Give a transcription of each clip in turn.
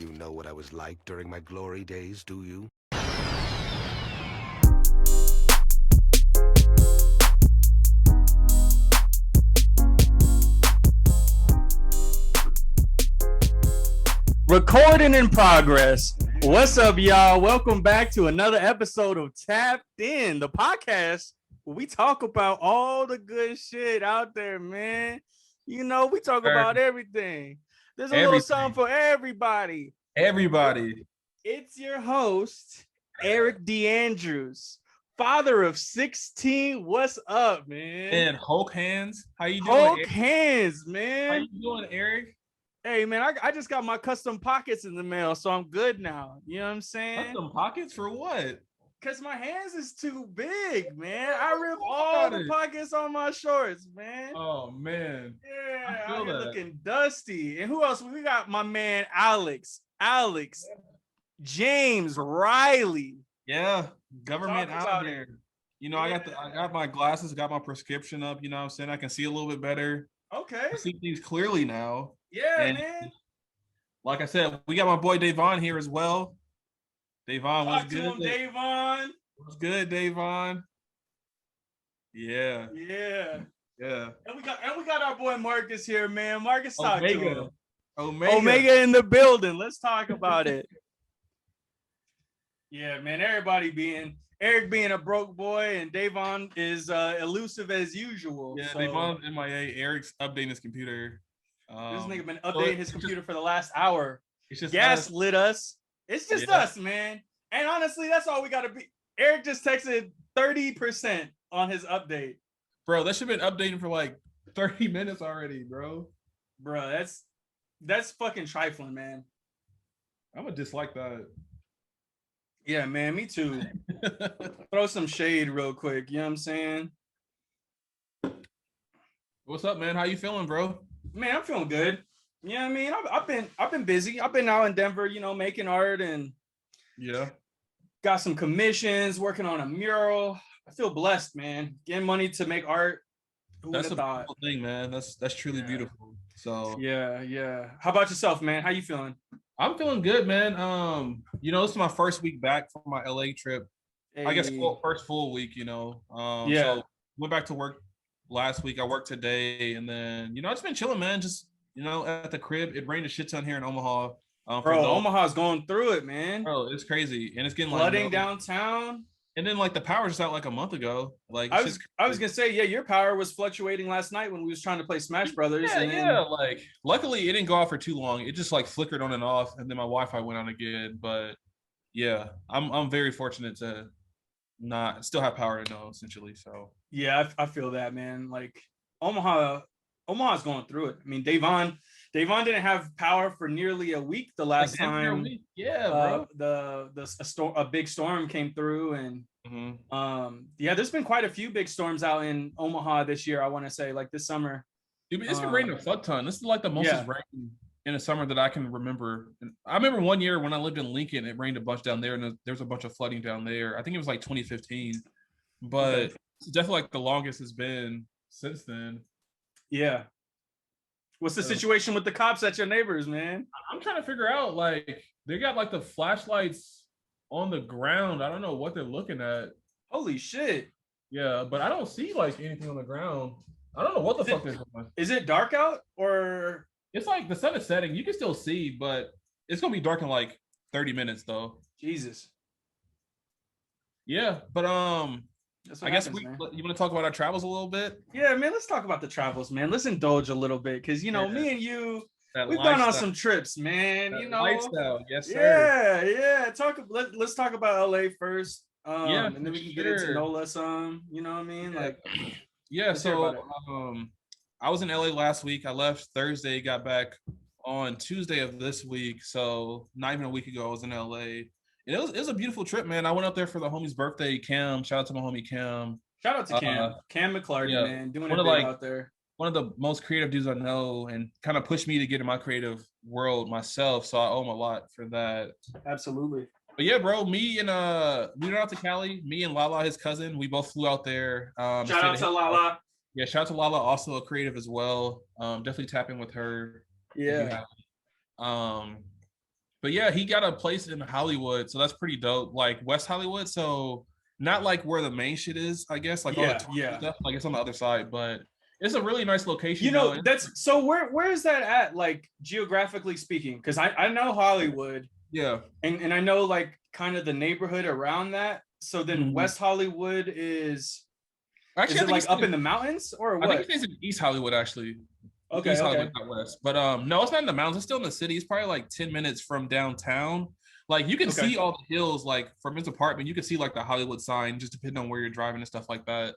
You know what I was like during my glory days, do you? Recording in progress. What's up, y'all? Welcome back to another episode of Tapped In, the podcast where we talk about all the good shit out there, man. You know, we talk about everything. There's a little something for everybody. Everybody. It's your host, Eric DeAndrews, father of 16. What's up, man? And Hulk Hands. How you doing? Hulk Hands, man. How you doing, Eric? Hey, man, I just got my custom pockets in the mail, so I'm good now. You know what I'm saying? Custom pockets for what? Because my hands is too big, man. I rip all the pockets on my shorts, man. Oh, man. Yeah, I'm looking dusty. And who else? We got my man, Alex, James Riley. Yeah, government out there. You know, I got my glasses, got my prescription up. You know what I'm saying? I can see a little bit better. Okay. I see things clearly now. Yeah, man. Like I said, we got my boy Davon here as well. Davon, what's good? Davon. What's good, Davon? Yeah. Yeah. Yeah. And we got our boy Marcus here, man. Marcus, talk to him. Omega in the building. Let's talk about it. Yeah, man. Eric being a broke boy, and Davon is elusive as usual. Yeah, so. Davon's MIA. Eric's updating his computer. This nigga been updating his computer for the last hour. It's just gaslit us. It's just us, man. And honestly, that's all we gotta be. Eric just texted 30% on his update. Bro, that should have been updating for like 30 minutes already, bro. Bro, that's fucking trifling, man. I'm gonna dislike that. Yeah, man, me too. Throw some shade real quick. You know what I'm saying? What's up, man? How you feeling, bro? Man, I'm feeling good. You know what I mean? I've been busy. I've been out in Denver, you know, making art and got some commissions, working on a mural. I feel blessed, man. Getting money to make art. That's a beautiful thing, man. That's truly beautiful. So yeah. How about yourself, man? How you feeling? I'm feeling good, man. You know, this is my first week back from my LA trip. Hey. I guess first full week, you know. So went back to work last week. I worked today, and then I've just been chilling, man. Just at the crib. It rained a shit ton here in Omaha. Bro, Omaha's going through it, man. Bro, it's crazy, and it's getting flooding downtown. And then the power just out like a month ago. Like I was gonna say, your power was fluctuating last night when we was trying to play Smash Brothers. Like luckily it didn't go off for too long. It just flickered on and off, and then my Wi-Fi went on again. But yeah, I'm very fortunate to not still have power essentially. So yeah, I feel that, man. Like Omaha's going through it. I mean, Davon didn't have power for nearly a week the last time. Yeah, bro. A big storm came through, and there's been quite a few big storms out in Omaha this year. I want to say, like this summer. Dude, it's been raining a fuck ton. This is like the most rain in a summer that I can remember. And I remember one year when I lived in Lincoln, it rained a bunch down there, and there was a bunch of flooding down there. I think it was like 2015, but it's definitely like the longest it's been since then. Yeah. What's the situation with the cops at your neighbors, man? I'm trying to figure out, they got the flashlights on the ground. I don't know what they're looking at. Holy shit. Yeah, but I don't see anything on the ground. I don't know what the fuck they're doing. Is it dark out, or it's the sun is setting? You can still see, but it's gonna be dark in 30 minutes though. Jesus. Yeah, but I guess you want to talk about our travels a little bit? Yeah, man, let's talk about the travels, man. Let's indulge a little bit, because me and you, we've gone on some trips, man. Lifestyle, yes, sir. Yeah. Let's talk about LA first. And then we can get into NOLA some. You know what I mean? So I was in LA last week. I left Thursday, got back on Tuesday of this week. So not even a week ago, I was in LA. And it was a beautiful trip, man. I went up there for the homie's birthday, Cam. Shout out to my homie Cam. Shout out to Cam. Cam McClarty, man. Doing it big out there. One of the most creative dudes I know, and kind of pushed me to get in my creative world myself. So I owe him a lot for that. Absolutely. But yeah, bro, we went out to Cali. Me and Lala, his cousin, we both flew out there. Shout out to Lala. Yeah, shout out to Lala, also a creative as well. Definitely tap in with her. Yeah. But yeah, he got a place in Hollywood, so that's pretty dope. Like West Hollywood, so not like where the main shit is, I guess. Like all the stuff, like it's on the other side, but it's a really nice location. You know, that's so where is that at, like geographically speaking? Because I know Hollywood. Yeah. And I know like kind of the neighborhood around that. So then West Hollywood is it like up in the mountains or what? I think it's in East Hollywood actually. Okay, East Hollywood, not West. But no, it's not in the mountains. It's still in the city. It's probably like 10 minutes from downtown. Like you can see all the hills, like from his apartment. You can see like the Hollywood sign, just depending on where you're driving and stuff like that.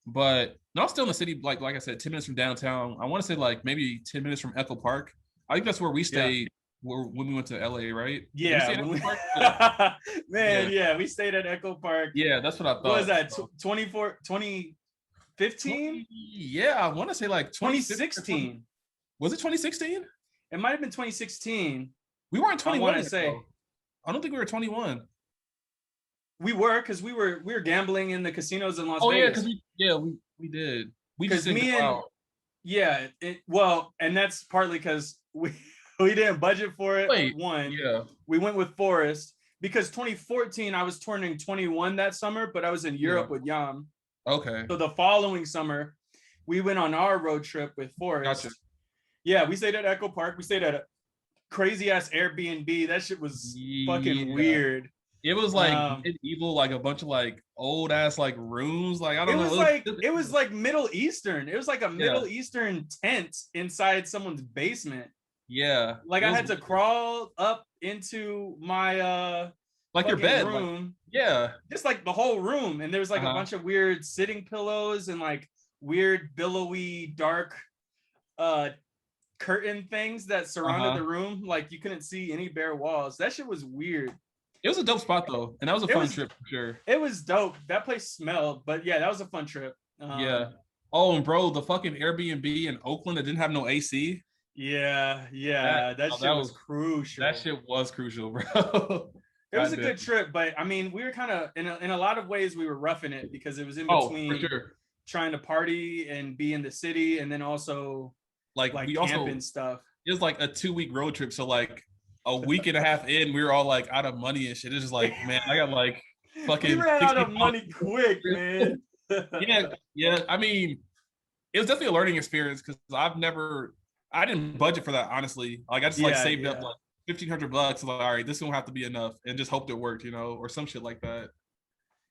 But no, it's still in the city. Like I said, 10 minutes from downtown. I want to say like maybe 10 minutes from Echo Park. I think that's where we stayed when we went to LA, right? Yeah. Man, we stayed at Echo Park. Yeah, that's what I thought. What was that? 2015? Yeah, I want to say like 2016. Was it 2016? It might have been 2016. We weren't 21. I want to say. I don't think we were 21. We were, because we were gambling in the casinos in Las Vegas. Oh yeah, because we did. We just didn't go out. Yeah, well, and that's partly because we didn't budget for it. We went with Forrest because 2014 I was turning 21 that summer, but I was in Europe with Yam. Okay. So the following summer, we went on our road trip with Forrest. Gotcha. Yeah, we stayed at Echo Park. We stayed at a crazy ass Airbnb. That shit was fucking weird. It was like medieval, like a bunch of like old ass like rooms. Like I don't know. It was like Middle Eastern. It was like a Middle Eastern tent inside someone's basement. Yeah. Like I had to crawl up into my like your bed room. Like, just like the whole room, and there was like a bunch of weird sitting pillows and like weird billowy dark curtain things that surrounded the room. Like you couldn't see any bare walls. That shit was weird. It was a dope spot though, and that was a fun trip for sure. It was dope. That place smelled, but yeah, that was a fun trip. Yeah. Oh, and bro, the fucking Airbnb in Oakland that didn't have no AC. Yeah. That shit was crucial. That shit was crucial, bro. It was a good trip, but I mean, we were kind of in a lot of ways we were roughing it because it was in between trying to party and be in the city, and then also like we camping stuff. It was like a 2-week road trip, so like a week and a half in, we were all like out of money and shit. It's just like, man, I got like fucking. We ran out of money quick, man. yeah. I mean, it was definitely a learning experience because I didn't budget for that, honestly. Like I just saved up like $1,500. Like, all right, this is gonna have to be enough, and just hoped it worked, or some shit like that.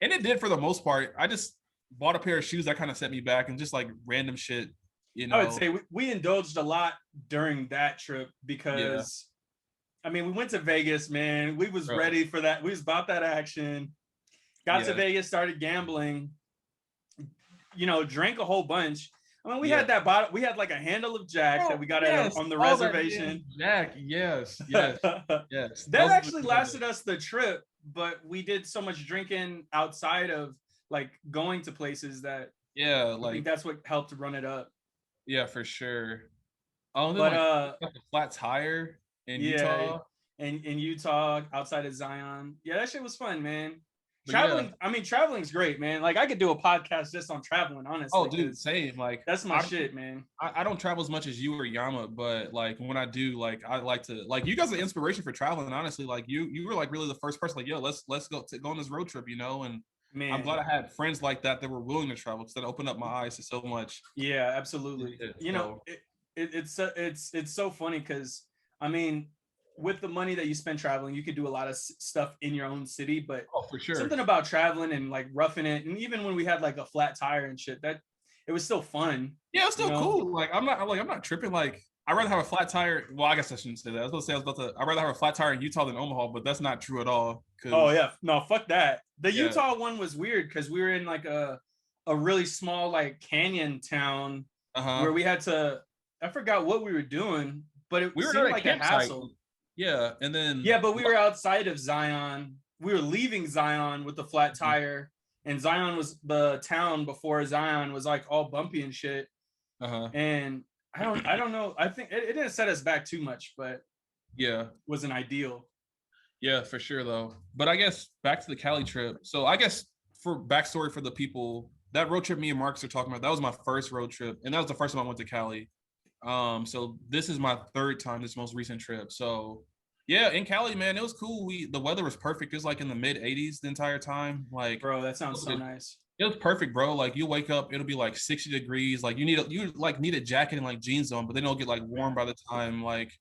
And it did for the most part. I just bought a pair of shoes that kind of set me back, and just like random shit. I would say we indulged a lot during that trip because. I mean, we went to Vegas, man. We was ready for that. We was about that action. Got to Vegas, started gambling. Drank a whole bunch. I mean, we had that bottle. We had like a handle of Jack that we got on the reservation. Jack, yes. That actually lasted us the trip, but we did so much drinking outside of like going to places that. I think that's what helped run it up. Yeah, for sure. Oh, but like a flat tire. In Utah, and in Utah, outside of Zion, that shit was fun, man. Traveling, I mean, traveling's great, man. Like I could do a podcast just on traveling, honestly. Oh, dude, same. Like that's my shit, man. I don't travel as much as you or Yama, but like when I do, like I like to, like you guys are inspiration for traveling. Honestly, like you were like really the first person, like yo, let's go on this road trip, And man, I'm glad I had friends like that were willing to travel because that opened up my eyes to so much. Yeah, absolutely. It's so funny because. I mean, with the money that you spend traveling, you could do a lot of stuff in your own city, but for sure, something about traveling and like roughing it. And even when we had like a flat tire and shit, that it was still fun. Yeah, it's still cool. Like I'm not tripping. Like I'd rather have a flat tire. Well, I guess I shouldn't say that. I'd rather have a flat tire in Utah than Omaha, but that's not true at all. Oh yeah, no, fuck that. The Utah one was weird because we were in like a really small like canyon town where we had to. I forgot what we were doing. But we were seemed like a hassle. Yeah, and then but we were outside of Zion. We were leaving Zion with the flat tire, and Zion was the town before Zion was like all bumpy and shit. And I don't know. I think it didn't set us back too much, but wasn't ideal. Yeah, for sure though. But I guess back to the Cali trip. So I guess for backstory for the people, that road trip me and Marcus are talking about, that was my first road trip, and that was the first time I went to Cali. So this is my third time, this most recent trip. So Yeah, in Cali, man, it was cool. The weather was perfect. It was like in the mid 80s the entire time. Like, Bro, that sounds so nice. It was perfect, bro. Like you wake up, it'll be like 60 degrees. Like you need a jacket and like jeans on, but then it'll get like warm by the time like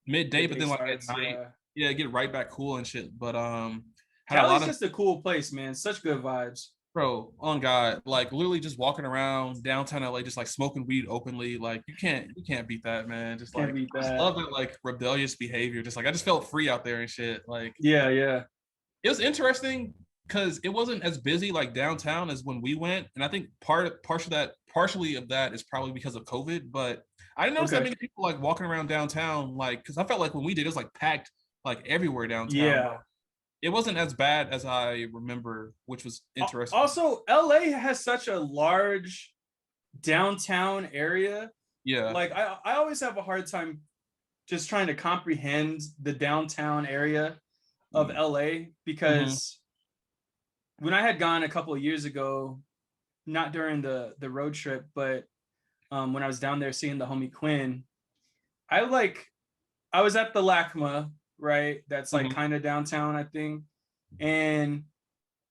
midday. But then like starts, at night, yeah, get right back cool and shit. But had Cali's just a cool place, man. Such good vibes. Bro, on God, like literally just walking around downtown LA, just like smoking weed openly. Like you can't beat that, man. Just like I just love that like rebellious behavior. Just like I just felt free out there and shit. Like yeah. It was interesting because it wasn't as busy like downtown as when we went, and I think partially of that is probably because of COVID. But I didn't notice that many people like walking around downtown, like because I felt like when we did, it was like packed like everywhere downtown. Yeah. It wasn't as bad as I remember, which was interesting. Also, LA has such a large downtown area. Yeah. Like I always have a hard time just trying to comprehend the downtown area of LA because when I had gone a couple of years ago, not during the road trip, but when I was down there seeing the homie Quinn, I was at the LACMA, right? That's like kind of downtown, I think. And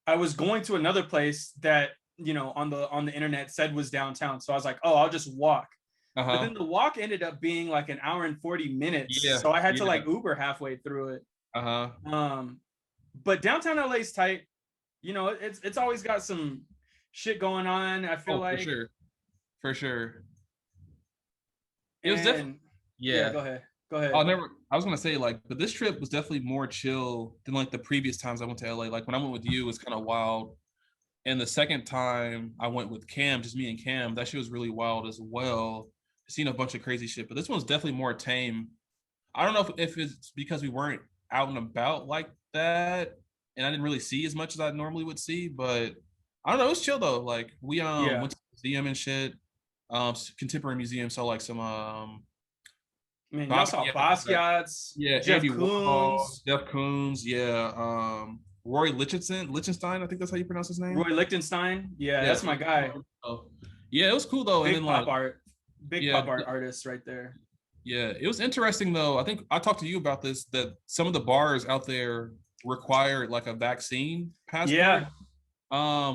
I was going to another place that, you know, on the internet said was downtown. So I was like, oh, I'll just walk. But then the walk ended up being like an hour and 40 minutes. Yeah, so I had to like Uber halfway through it. But downtown LA is tight. You know, it's always got some shit going on. I feel like for sure. It was definitely Go ahead. I was gonna say like, but this trip was definitely more chill than like the previous times I went to LA. Like when I went with you, it was kind of wild. And the second time I went with Cam, just me and Cam, that shit was really wild as well. Seen a bunch of crazy shit, but this one's definitely more tame. I don't know if it's because we weren't out and about like that, and I didn't really see as much as I normally would see, but I don't know. It was chill though. Like we went to the museum and shit, contemporary museum. So like some Man, y'all saw Basquiat's, Jeff Koons, Roy Lichtenstein, I think that's how you pronounce his name. Roy Lichtenstein, that's my guy. Yeah, it was cool though. Big pop art artist right there. Yeah, it was interesting though. I think I talked to you about this, that some of the bars out there require like a vaccine passport.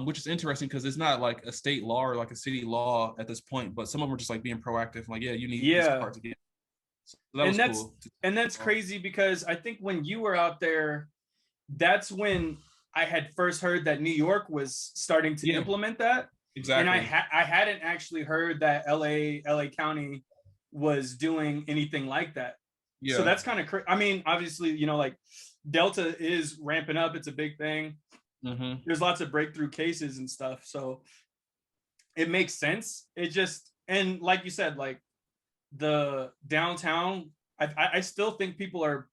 Which is interesting because it's not like a state law or like a city law at this point, but some of them are just like being proactive, like you need this card to get. So that was cool. And that's crazy because I think when you were out there, that's when I had first heard that New York was starting to implement that. Exactly. And I hadn't actually heard that LA County was doing anything like that. Yeah. So that's kind of crazy. I mean, obviously, you know, like Delta is ramping up. It's a big thing. There's lots of breakthrough cases and stuff. So it makes sense. It just, and like you said, like the downtown, I still think people are,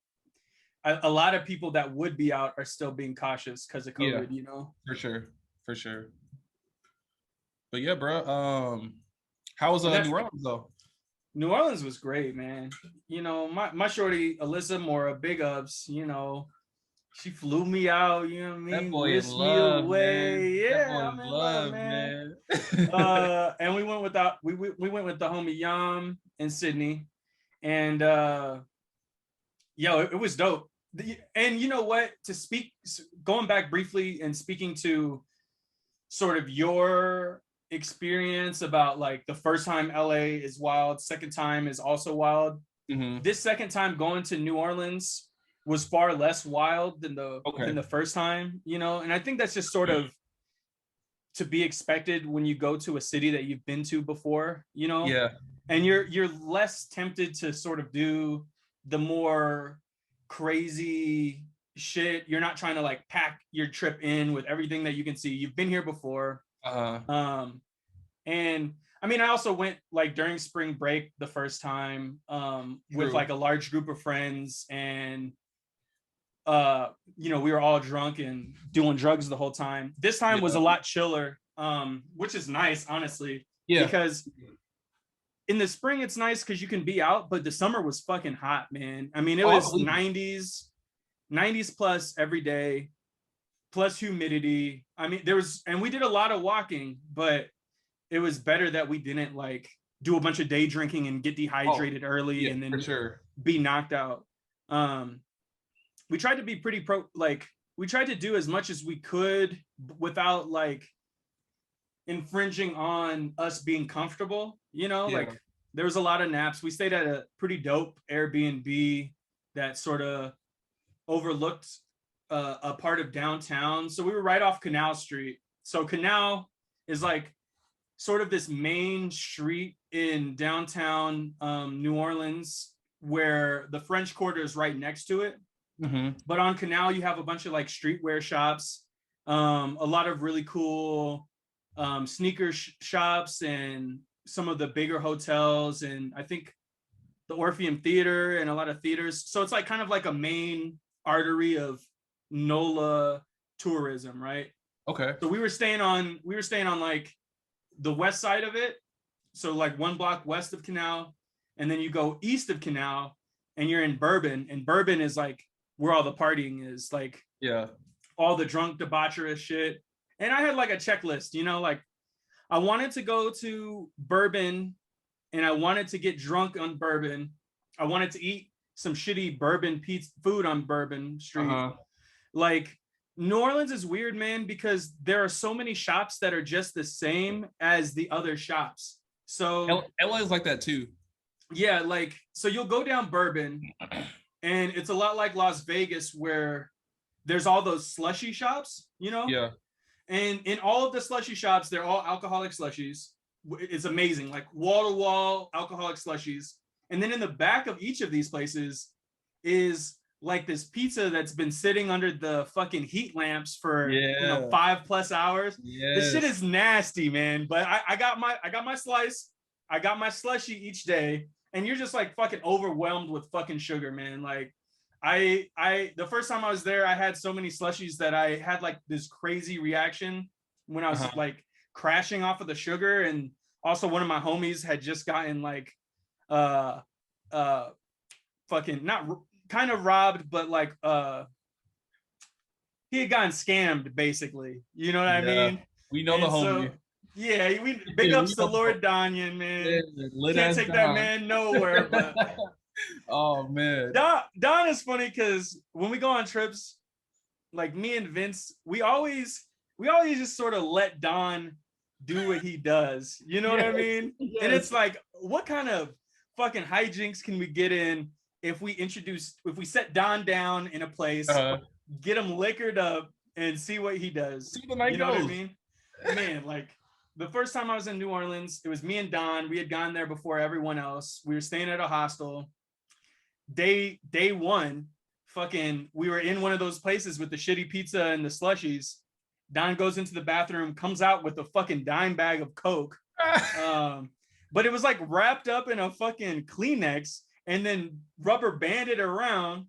a lot of people that would be out are still being cautious because of COVID, you know? For sure. But yeah, bro. How was New Orleans though? New Orleans was great, man. You know, my shorty Alyssa Mora, big ups. You know, she flew me out. You know what I mean? That boy is love, man. Yeah, I'm in love, man. And we went with we went with the homie Yam in Sydney, and it was dope. And you know what? Going back briefly and speaking to sort of your experience about like the first time LA is wild, second time is also wild. This second time going to New Orleans was far less wild than the first time, you know, and I think that's just sort of to be expected when you go to a city that you've been to before, you know. And you're less tempted to sort of do the more crazy shit. You're not trying to like pack your trip in with everything that you can see. You've been here before. And I mean, I also went like during spring break the first time with like a large group of friends, and you know, we were all drunk and doing drugs the whole time. This time was a lot chiller, which is nice, honestly. Because in the spring it's nice because you can be out, but the summer was fucking hot, man. I mean, it was 90s plus every day, plus humidity. I mean, and we did a lot of walking, but it was better that we didn't like do a bunch of day drinking and get dehydrated early and then be knocked out. we tried to be pretty we tried to do as much as we could without like infringing on us being comfortable, like there was a lot of naps. We stayed at a pretty dope Airbnb that sort of overlooked a part of downtown. So we were right off Canal Street. So Canal is like sort of this main street in downtown New Orleans where the French Quarter is right next to it. Mm-hmm. But on Canal, you have a bunch of like streetwear shops, a lot of really cool sneaker shops, and some of the bigger hotels, and I think the Orpheum Theater and a lot of theaters. So it's like kind of like a main artery of NOLA tourism, right? Okay. So we were staying on like the west side of it, so like one block west of Canal, and then you go east of Canal and you're in Bourbon, and Bourbon is like where all the partying is, like all the drunk debaucherous shit. And I had like a checklist, like I wanted to go to Bourbon and I wanted to get drunk on Bourbon. I wanted to eat some shitty Bourbon pizza food on Bourbon Street. Like New Orleans is weird, man, because there are so many shops that are just the same as the other shops. So LA is like that too. Yeah, like so you'll go down Bourbon and it's a lot like Las Vegas where there's all those slushy shops, Yeah. And in all of the slushy shops, they're all alcoholic slushies. It's amazing, like wall-to-wall alcoholic slushies. And then in the back of each of these places is like this pizza that's been sitting under the fucking heat lamps for 5+ hours. This shit is nasty, man. But I got my slice. I got my slushy each day, and you're just like fucking overwhelmed with fucking sugar, man. Like the first time I was there, I had so many slushies that I had like this crazy reaction when I was like crashing off of the sugar. And also one of my homies had just gotten like fucking not kind of robbed, but like he had gotten scammed basically, you know what I mean? We know the homie. We big ups to Lord Donyon, man. Can't take that man nowhere. But oh man, Don is funny because when we go on trips, like me and Vince, we always just sort of let Don do what he does. You know what I mean? Yes. And it's like, what kind of fucking hijinks can we get in if we set Don down in a place, get him liquored up, and see what he does? See the night you know what I mean? Man, like the first time I was in New Orleans, it was me and Don. We had gone there before everyone else. We were staying at a hostel. Day one, fucking, we were in one of those places with the shitty pizza and the slushies. Don goes into the bathroom, comes out with a fucking dime bag of Coke. But it was like wrapped up in a fucking Kleenex and then rubber banded around.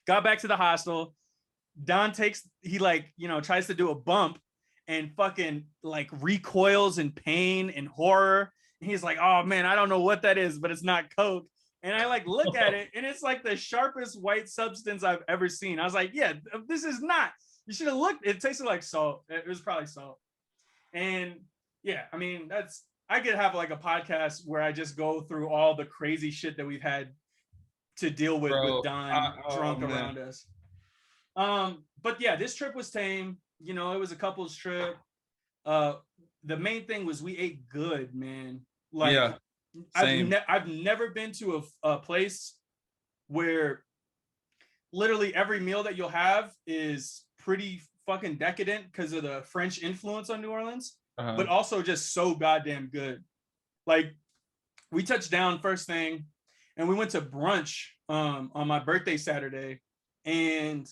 Got back to the hostel. Don tries to do a bump and fucking like recoils in pain and horror. And he's like, oh man, I don't know what that is, but it's not Coke. And I like look at it and it's like the sharpest white substance I've ever seen. I was like, yeah, this is not. You should have looked. It tasted like salt. It was probably salt. And yeah, I mean, I could have like a podcast where I just go through all the crazy shit that we've had to deal with Don drunk around us. But yeah, this trip was tame. It was a couple's trip. The main thing was we ate good, man. Like, yeah. I've never been to a place where literally every meal that you'll have is pretty fucking decadent because of the French influence on New Orleans, but also just so goddamn good. Like we touched down first thing and we went to brunch on my birthday Saturday, and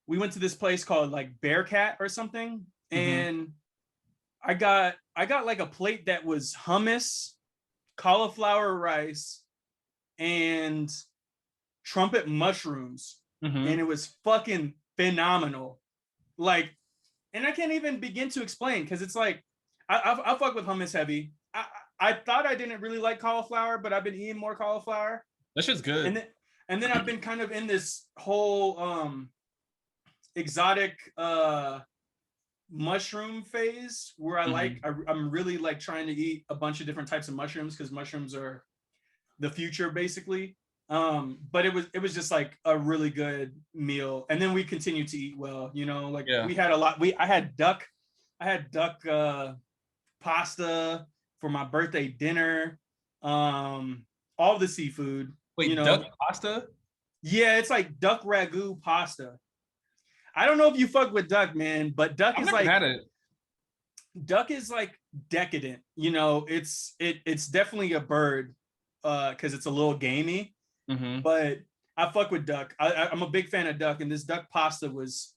we went to this place called like Bearcat or something, and I got like a plate that was hummus, cauliflower rice, and trumpet mushrooms, and it was fucking phenomenal. Like, and I can't even begin to explain because it's like I fuck with hummus heavy. I thought I didn't really like cauliflower, but I've been eating more cauliflower. That shit's good. And then I've been kind of in this whole exotic mushroom phase where I'm really like trying to eat a bunch of different types of mushrooms because mushrooms are the future basically. But it was just like a really good meal. And then we continued to eat well, you know, like Yeah. we had a lot. I had duck pasta for my birthday dinner. All the seafood. Wait, you know, duck pasta? yeah, it's like duck ragu pasta. I don't know if you fuck with duck, man, but I've never had it. duck is like decadent. You know, it's definitely a bird, because it's a little gamey. Mm-hmm. But I fuck with duck. I'm a big fan of duck, and this duck pasta was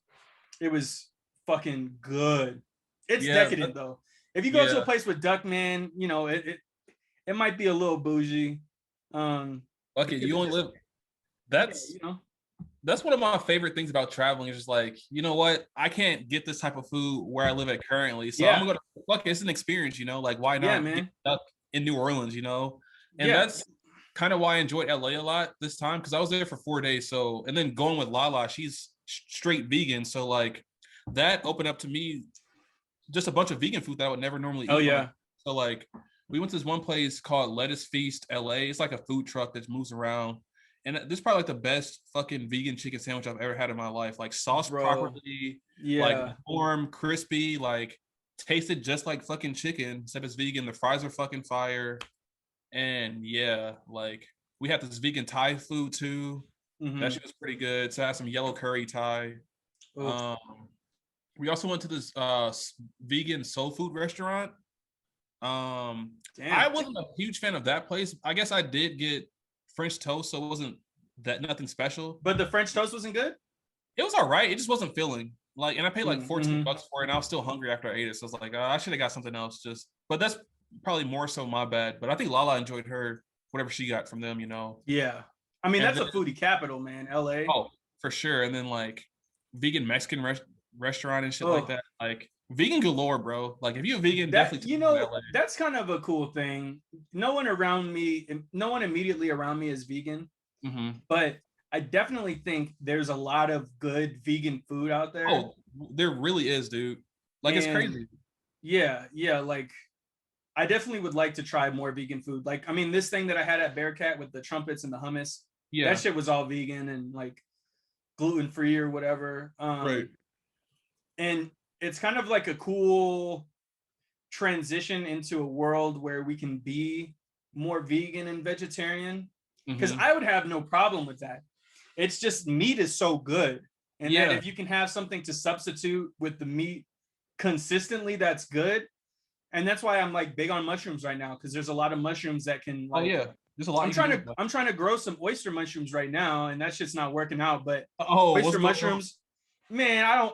fucking good. It's decadent though. If you go to a place with duck, man, you know it might be a little bougie. Okay, you only live. That's you know. That's one of my favorite things about traveling is just like, you know what? I can't get this type of food where I live at currently. So I'm gonna go to fuck it. It's an experience, you know, like why not get stuck in New Orleans, you know? And that's kind of why I enjoyed LA a lot this time because I was there for 4 days. So and then going with Lala, she's straight vegan. So like that opened up to me just a bunch of vegan food that I would never normally eat. Oh yeah. So like we went to this one place called Lettuce Feast LA. It's like a food truck that moves around. And this is probably like the best fucking vegan chicken sandwich I've ever had in my life. Like sauce properly, like warm, crispy, like tasted just like fucking chicken, except it's vegan. The fries are fucking fire. And yeah, like we had this vegan Thai food too. Mm-hmm. That shit was pretty good. So I had some yellow curry Thai. We also went to this vegan soul food restaurant. I wasn't a huge fan of that place. I guess I did get French toast, so it wasn't that nothing special. But the French toast wasn't good? It was all right. It just wasn't filling. Like, and I paid like $14 for it, and I was still hungry after I ate it. So I was like, I should have got something else. But that's probably more so my bad. But I think Lala enjoyed her whatever she got from them, you know. Yeah. I mean, that's a foodie capital, man, LA. Oh, for sure. And then like vegan Mexican restaurant and shit like that. Like vegan galore, bro. Like if you're vegan, definitely. You know, that's kind of a cool thing. No one immediately around me is vegan, but I definitely think there's a lot of good vegan food out there. Oh, there really is, dude. Like it's crazy. Yeah. Like I definitely would like to try more vegan food. Like, I mean, this thing that I had at Bearcat with the trumpets and the hummus, that shit was all vegan and like gluten-free or whatever. Right. And it's kind of like a cool transition into a world where we can be more vegan and vegetarian, because I would have no problem with that. It's just meat is so good, and that if you can have something to substitute with the meat consistently, that's good. And that's why I'm like big on mushrooms right now, because there's a lot of mushrooms that can like, there's a lot. I'm trying to grow some oyster mushrooms right now, and that shit's not working out. But oyster mushrooms, man,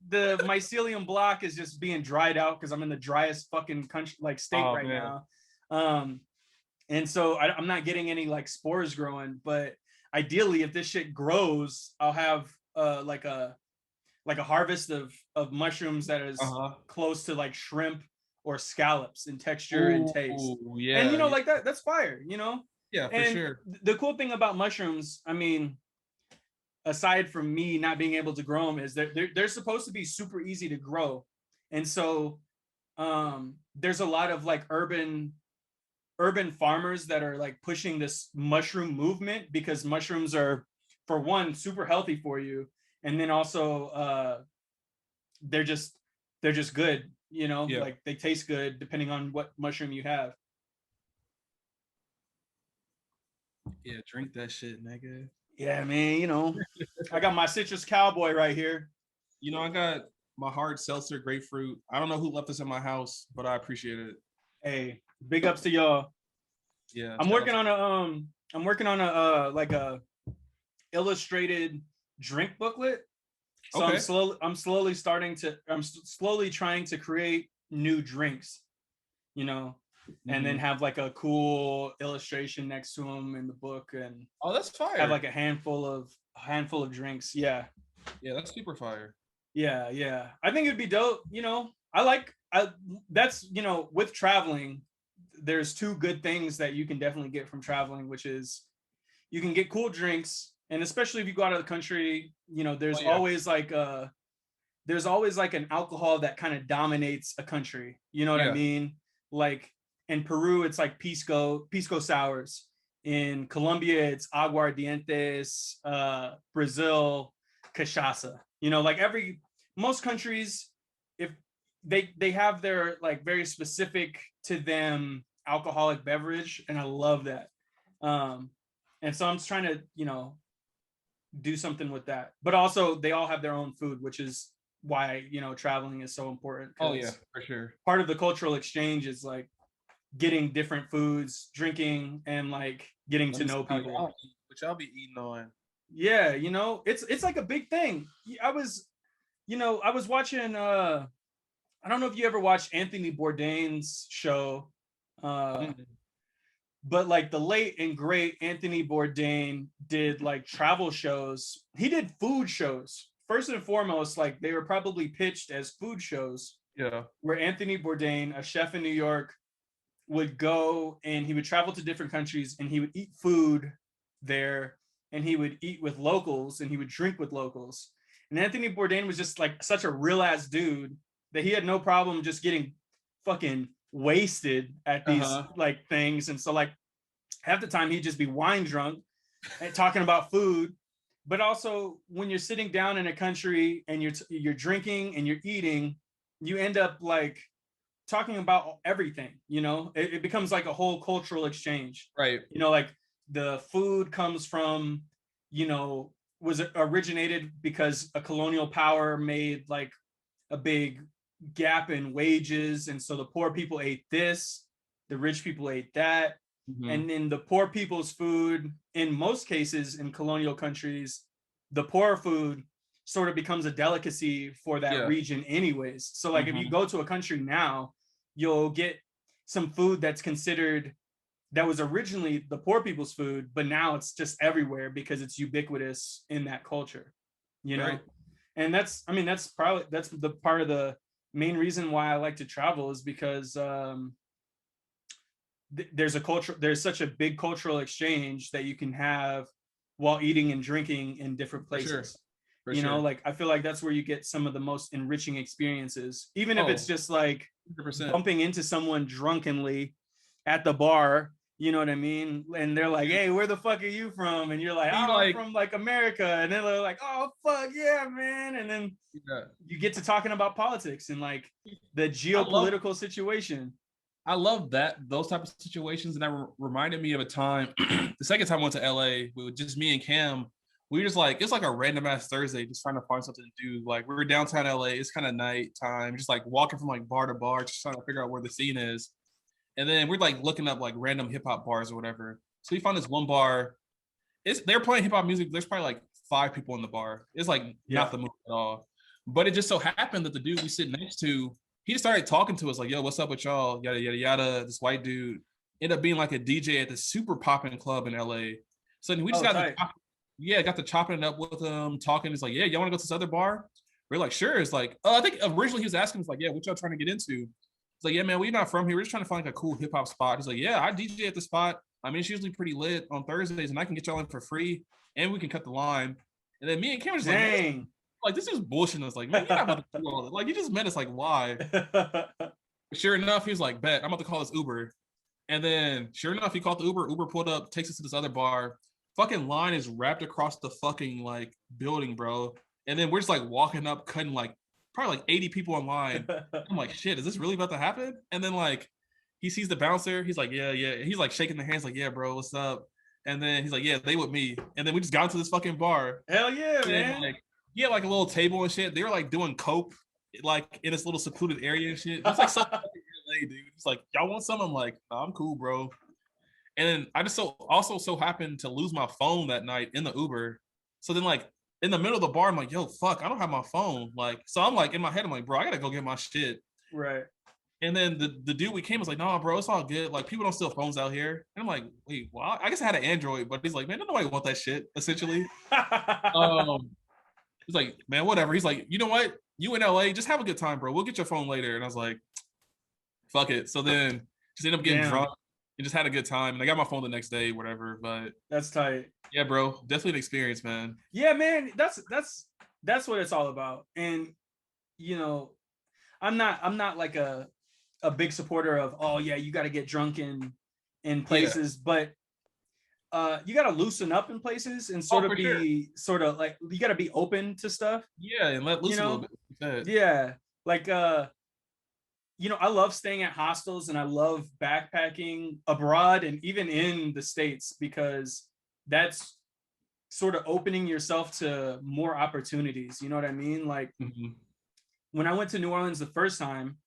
the mycelium block is just being dried out because I'm in the driest fucking country, like state right now. And so I'm not getting any like spores growing. But ideally, if this shit grows, I'll have like a harvest of mushrooms that is close to like shrimp or scallops in texture and taste. Yeah, and you know, like that's fire, you know. Yeah, for sure. The cool thing about mushrooms, I mean, aside from me not being able to grow them, is that they're supposed to be super easy to grow. And so there's a lot of like urban farmers that are like pushing this mushroom movement, because mushrooms are, for one, super healthy for you, and then also they're just good, you know. Like they taste good depending on what mushroom you have. Yeah, drink that shit, nigga. Yeah, man, you know. I got my citrus cowboy right here. You know, I got my hard seltzer grapefruit. I don't know who left this in my house, but I appreciate it. Hey, big ups to y'all. Yeah. I'm working on a like a illustrated drink booklet. So I'm slowly trying to create new drinks, you know, and then have like a cool illustration next to them in the book, and that's fire. Have like a handful of drinks. Yeah, that's super fire. Yeah. I think it'd be dope. You know, that's, you know, with traveling, there's two good things that you can definitely get from traveling, which is you can get cool drinks, and especially if you go out of the country, you know, there's always like an alcohol that kind of dominates a country. You know what I mean? Like in Peru, it's like pisco sours. In Colombia, it's aguardientes. Brazil, cachaça. You know, like most countries, if they have their like very specific to them alcoholic beverage, and I love that. And so I'm just trying to, you know, do something with that. But also they all have their own food, which is why, you know, traveling is so important. Oh yeah, for sure. Part of the cultural exchange is like getting different foods, drinking, and like getting to know people. Which I'll be eating on. Yeah, you know, it's like a big thing. I was watching I don't know if you ever watched Anthony Bourdain's show. But like the late and great Anthony Bourdain did like travel shows. He did food shows. First and foremost, like they were probably pitched as food shows. Yeah. Where Anthony Bourdain, a chef in New York, would go and he would travel to different countries and he would eat food there and he would eat with locals and he would drink with locals. And Anthony Bourdain was just like such a real ass dude that he had no problem just getting fucking wasted at these like things. And so like half the time he'd just be wine drunk and talking about food. But also when you're sitting down in a country and you're drinking and you're eating, you end up like talking about everything, you know. It becomes like a whole cultural exchange, right? You know, like the food comes from, you know, was originated because a colonial power made like a big gap in wages, and so the poor people ate this, the rich people ate that. And then the poor people's food, in most cases in colonial countries, the poor food sort of becomes a delicacy for that region anyways. So like if you go to a country now, you'll get some food that's considered, that was originally the poor people's food, but now it's just everywhere because it's ubiquitous in that culture, you know. And that's the part of the main reason why I like to travel, is because there's such a big cultural exchange that you can have while eating and drinking in different places. For sure. Like I feel like that's where you get some of the most enriching experiences, even if it's just like 100%. Bumping into someone drunkenly at the bar, you know what I mean? And they're like, hey, where the fuck are you from? And you're like, I'm from like America. And then they're like, oh fuck yeah, man. And then you get to talking about politics and like the geopolitical situation. I love those type of situations. And that reminded me of a time, the second time I went to LA, with just me and Cam. We were just like, it's like a random ass Thursday, just trying to find something to do. Like we were downtown LA, it's kind of nighttime, just like walking from like bar to bar, just trying to figure out where the scene is. And then we're like looking up like random hip hop bars or whatever. So we found this one bar. They're playing hip hop music. There's probably like 5 people in the bar. It's like not the mood at all. But it just so happened that the dude we sit next to, he just started talking to us like, yo, what's up with y'all? Yada, yada, yada. This white dude ended up being like a DJ at the super popping club in LA. So we just got to chopping it up with him, talking. He's like, yeah, y'all want to go to this other bar? We're like, sure. It's like, I think originally he was asking us like, yeah, what y'all trying to get into? It's like, yeah, man, we're not from here. We're just trying to find like a cool hip hop spot. He's like, yeah, I DJ at the spot. I mean, it's usually pretty lit on Thursdays, and I can get y'all in for free, and we can cut the line. And then me and Cam was like, this is bullshitting us. Like, man, you're not about to do all that. Like, you just met us. Like, why? Sure enough, he was like, bet, I'm about to call this Uber. And then, sure enough, he called the Uber. Uber pulled up, takes us to this other bar. Fucking line is wrapped across the fucking like building, bro. And then we're just like walking up, cutting like probably like 80 people in line. I'm like, shit, is this really about to happen? And then like he sees the bouncer. He's like, yeah. He's like shaking the hands, like, yeah, bro, what's up? And then he's like, yeah, they with me. And then we just got into this fucking bar. Hell yeah, and man. Like, he had like a little table and shit. They were like doing coke, like in this little secluded area and shit. It's like something LA, dude. It's like, y'all want some? I'm like, oh, I'm cool, bro. And then I just so happened to lose my phone that night in the Uber. So then like in the middle of the bar, I'm like, yo, fuck, I don't have my phone. Like, so I'm like in my head, I'm like, bro, I gotta go get my shit. Right. And then the dude we came was like, nah, bro, it's all good. Like, people don't steal phones out here. And I'm like, wait, well, I guess I had an Android, but he's like, man, nobody want that shit, essentially. He's like, man, whatever. He's like, you know what? You in LA, just have a good time, bro. We'll get your phone later. And I was like, fuck it. So then just ended up getting drunk and just had a good time. And I got my phone the next day, whatever. But that's tight. Yeah, bro. Definitely an experience, man. Yeah, man. That's what it's all about. And you know, I'm not like a big supporter of, oh yeah, you got to get drunk in places, but you gotta loosen up in places and sort of be sort of like you gotta be open to stuff. Yeah, and let loose a little bit. Yeah, like you know, I love staying at hostels and I love backpacking abroad and even in the States because that's sort of opening yourself to more opportunities. You know what I mean? Like when I went to New Orleans the first time,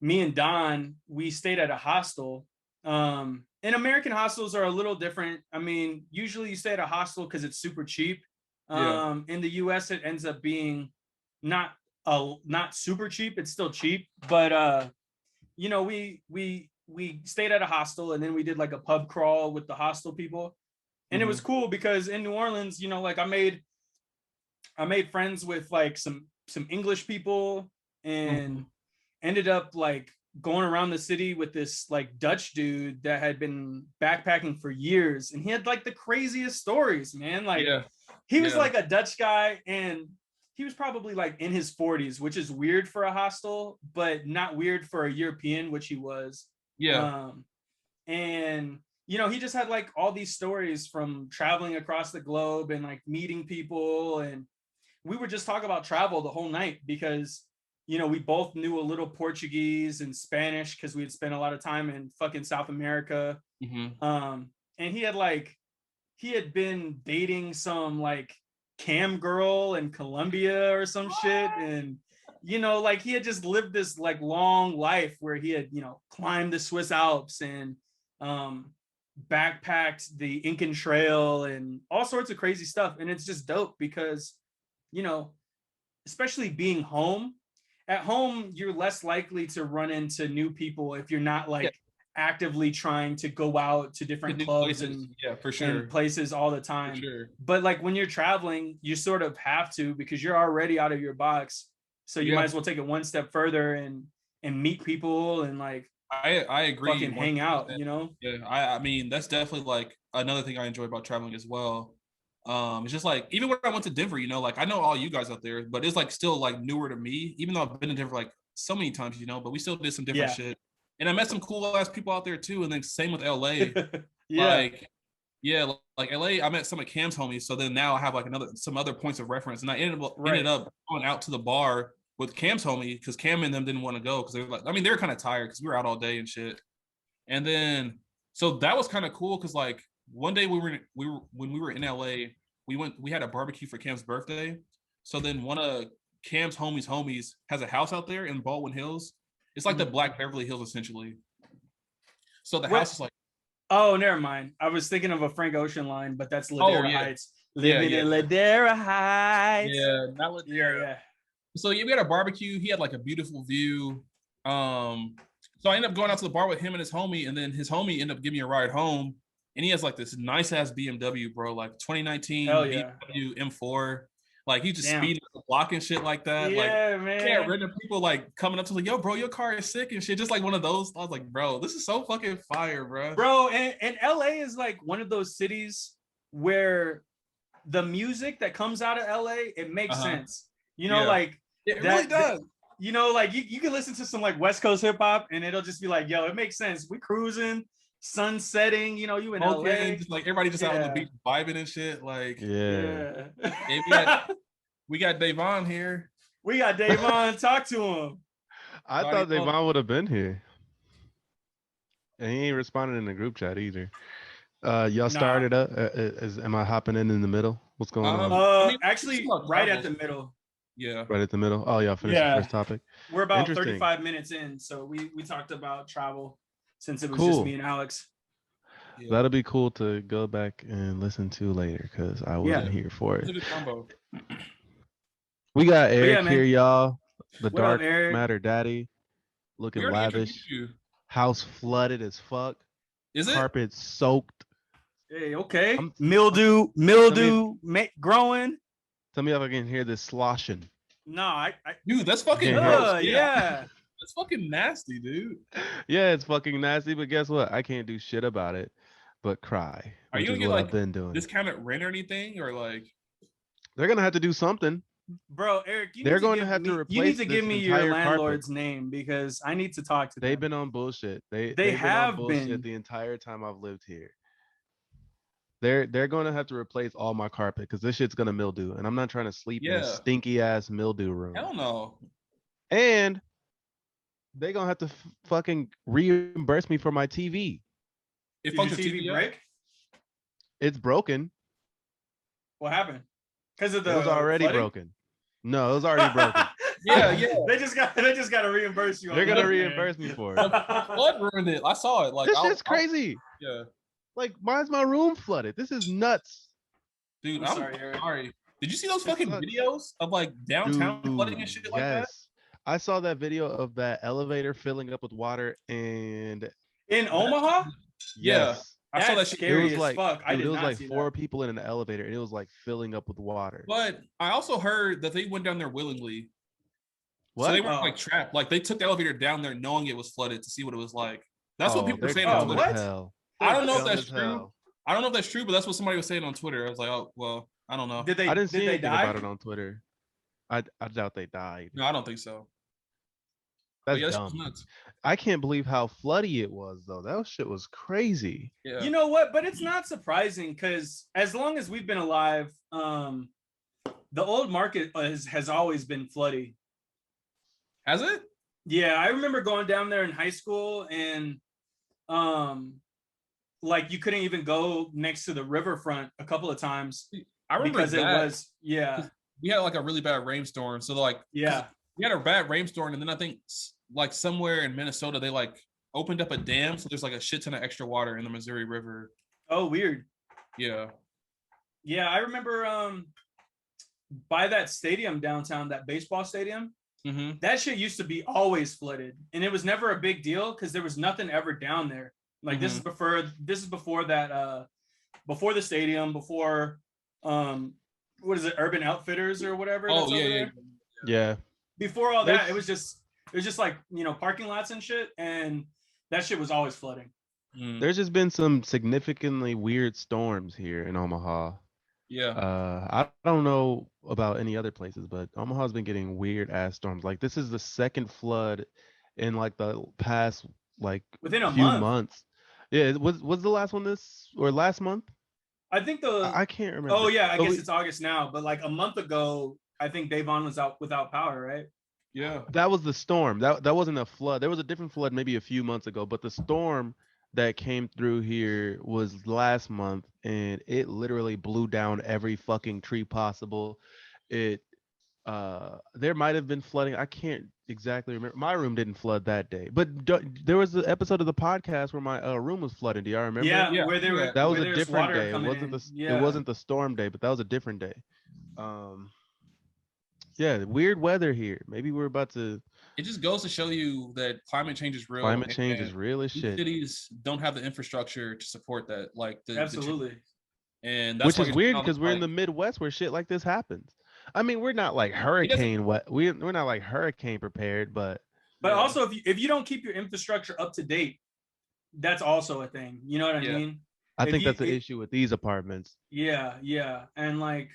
me and Don, we stayed at a hostel. And American hostels are a little different. I mean, usually you stay at a hostel because it's super cheap. In the US, it ends up being not super cheap. It's still cheap, but you know, we stayed at a hostel and then we did like a pub crawl with the hostel people, and it was cool because in New Orleans, you know, like I made friends with like some English people and ended up like going around the city with this like Dutch dude that had been backpacking for years, and he had like the craziest stories, man. Like he was like a Dutch guy and he was probably like in his 40s, which is weird for a hostel, but not weird for a European, which he was. And you know, he just had like all these stories from traveling across the globe and like meeting people, and we would just talk about travel the whole night because, you know, we both knew a little Portuguese and Spanish because we had spent a lot of time in fucking South America. And he had been dating some like cam girl in Colombia or some shit, and you know, like he had just lived this like long life where he had, you know, climbed the Swiss Alps and backpacked the Incan Trail and all sorts of crazy stuff. And it's just dope because, you know, especially being home, at home you're less likely to run into new people if you're not like actively trying to go out to different clubs and and places all the time. But like when you're traveling, you sort of have to, because you're already out of your box, so you might as well take it one step further and meet people and like I agree, fucking hang out, you know. I mean that's definitely like another thing I enjoy about traveling as well. It's just like even when I went to Denver, you know, like I know all you guys out there, but it's like still like newer to me, even though I've been to Denver like so many times, you know, but we still did some different shit. And I met some cool ass people out there too. And then same with LA. Like LA, I met some of Cam's homies. So then now I have like some other points of reference. And I ended up going out to the bar with Cam's homie because Cam and them didn't want to go because they were like, I mean, they were kind of tired because we were out all day and shit. And then so that was kind of cool because like one day when we were in LA, we had a barbecue for Cam's birthday. So then one of Cam's homies has a house out there in Baldwin Hills. It's like the Black Beverly Hills, essentially. So the house is like... Oh, never mind. I was thinking of a Frank Ocean line, but that's Ladera Heights. Living in Ladera Heights. Yeah, not Ladera. So we had a barbecue. He had like a beautiful view. So I ended up going out to the bar with him and his homie, and then his homie ended up giving me a ride home. And he has like this nice ass BMW, bro, like 2019 BMW M4. Like he just speeding up the block and shit like that. Man. Random people like coming up to like, yo, bro, your car is sick and shit. Just like one of those. I was like, bro, this is so fucking fire, bro. Bro, and LA is like one of those cities where the music that comes out of LA, it makes sense. You know, like it really does. You know, like you can listen to some like West Coast hip hop and it'll just be like, yo, it makes sense. We cruising, sun setting, you know, you in LA. Just like everybody just out on the beach vibing and shit. Like, we got Davon here. We got Davon. Talk to him. I thought Davon would have been here. And he ain't responding in the group chat either. Y'all started up. Am I hopping in the middle? What's going on? Actually, right at the middle. Yeah. Right at the middle. Oh, y'all finished the first topic. We're about 35 minutes in. So we talked about travel since it was just me and Alex. Yeah. That'll be cool to go back and listen to later because I wasn't here for it. It's a good combo. We got Eric here, y'all. The Dark Matter Daddy. Looking lavish. House flooded as fuck. Is it? Carpet soaked. Hey, okay. Mildew growing. Tell me if I can hear this sloshing. No, dude, that's fucking yeah. That's fucking nasty, dude. Yeah, it's fucking nasty, but guess what? I can't do shit about it but cry. Are you gonna get like discounted rent or anything, or like they're gonna have to do something? Bro, Eric, they're going to have to replace. You need to give me your landlord's carpet. name because I need to talk to them. They've been on bullshit. They've have been on bullshit the entire time I've lived here. they're going to have to replace all my carpet because this shit's gonna mildew, and I'm not trying to sleep in a stinky ass mildew room. Hell no. And they gonna have to fucking reimburse me for my TV. Did your TV break? It's broken. What happened? Because of the it was already flooding? broken. No, it was already broken. Yeah. They just got to reimburse you. They're gonna reimburse me for it. Flood ruined it. I saw it. Like this shit's crazy. Yeah. Like, why is my room flooded? This is nuts. Dude, I'm sorry. Did you see those fucking videos of like downtown flooding and shit like that? I saw that video of that elevator filling up with water and in Omaha. Yes. I saw that shit. Scary as fuck. It was like 4 people in an elevator, and it was like filling up with water. But I also heard that they went down there willingly. What? So they weren't like trapped. Like they took the elevator down there knowing it was flooded to see what it was like. That's what people were saying on Twitter. I don't know if that's true. I don't know if that's true, but that's what somebody was saying on Twitter. I was like, oh well, I don't know. I didn't see anything about it on Twitter. I doubt they died. No, I don't think so. That's dumb. Nuts. I can't believe how floody it was, though. That shit was crazy. Yeah. You know what? But it's not surprising because as long as we've been alive, the old market has always been floody. Has it? Yeah, I remember going down there in high school, and like you couldn't even go next to the riverfront a couple of times. I remember because it was we had like a really bad rainstorm. So like we had a bad rainstorm, and then I think like somewhere in Minnesota they like opened up a dam, so there's like a shit ton of extra water in the Missouri River. Oh, weird. Yeah. I remember by that stadium downtown, that baseball stadium. Mm-hmm. That shit used to be always flooded, and it was never a big deal because there was nothing ever down there. Like this is before that before the stadium, before what is it, Urban Outfitters or whatever. Oh yeah. Before all that, it was just like, you know, parking lots and shit, and that shit was always flooding. There's just been some significantly weird storms here in Omaha. Yeah. I don't know about any other places, but Omaha's been getting weird ass storms. Like this is the second flood in like the past like within a few months. Yeah, was the last one last month? I think I can't remember. Oh yeah, I guess it's August now, but like a month ago, I think Davon was out without power, right? Yeah. That was the storm. That wasn't a flood. There was a different flood maybe a few months ago, but the storm that came through here was last month, and it literally blew down every fucking tree possible. It there might have been flooding. I can't exactly remember. My room didn't flood that day, but there was an episode of the podcast where my room was flooded. Do y'all remember? Yeah, where there were, that was a different day. It wasn't the storm day, but that was a different day. Yeah, weird weather here. Maybe we're about to. It just goes to show you that climate change is real. Climate change is real as shit. Cities don't have the infrastructure to support that. Like absolutely. And that's which is weird because we're in the Midwest where shit like this happens. I mean, we're not like hurricane we're not like hurricane prepared, but also if you don't keep your infrastructure up to date, that's also a thing. You know what I mean? I think that's the issue with these apartments. Yeah, and like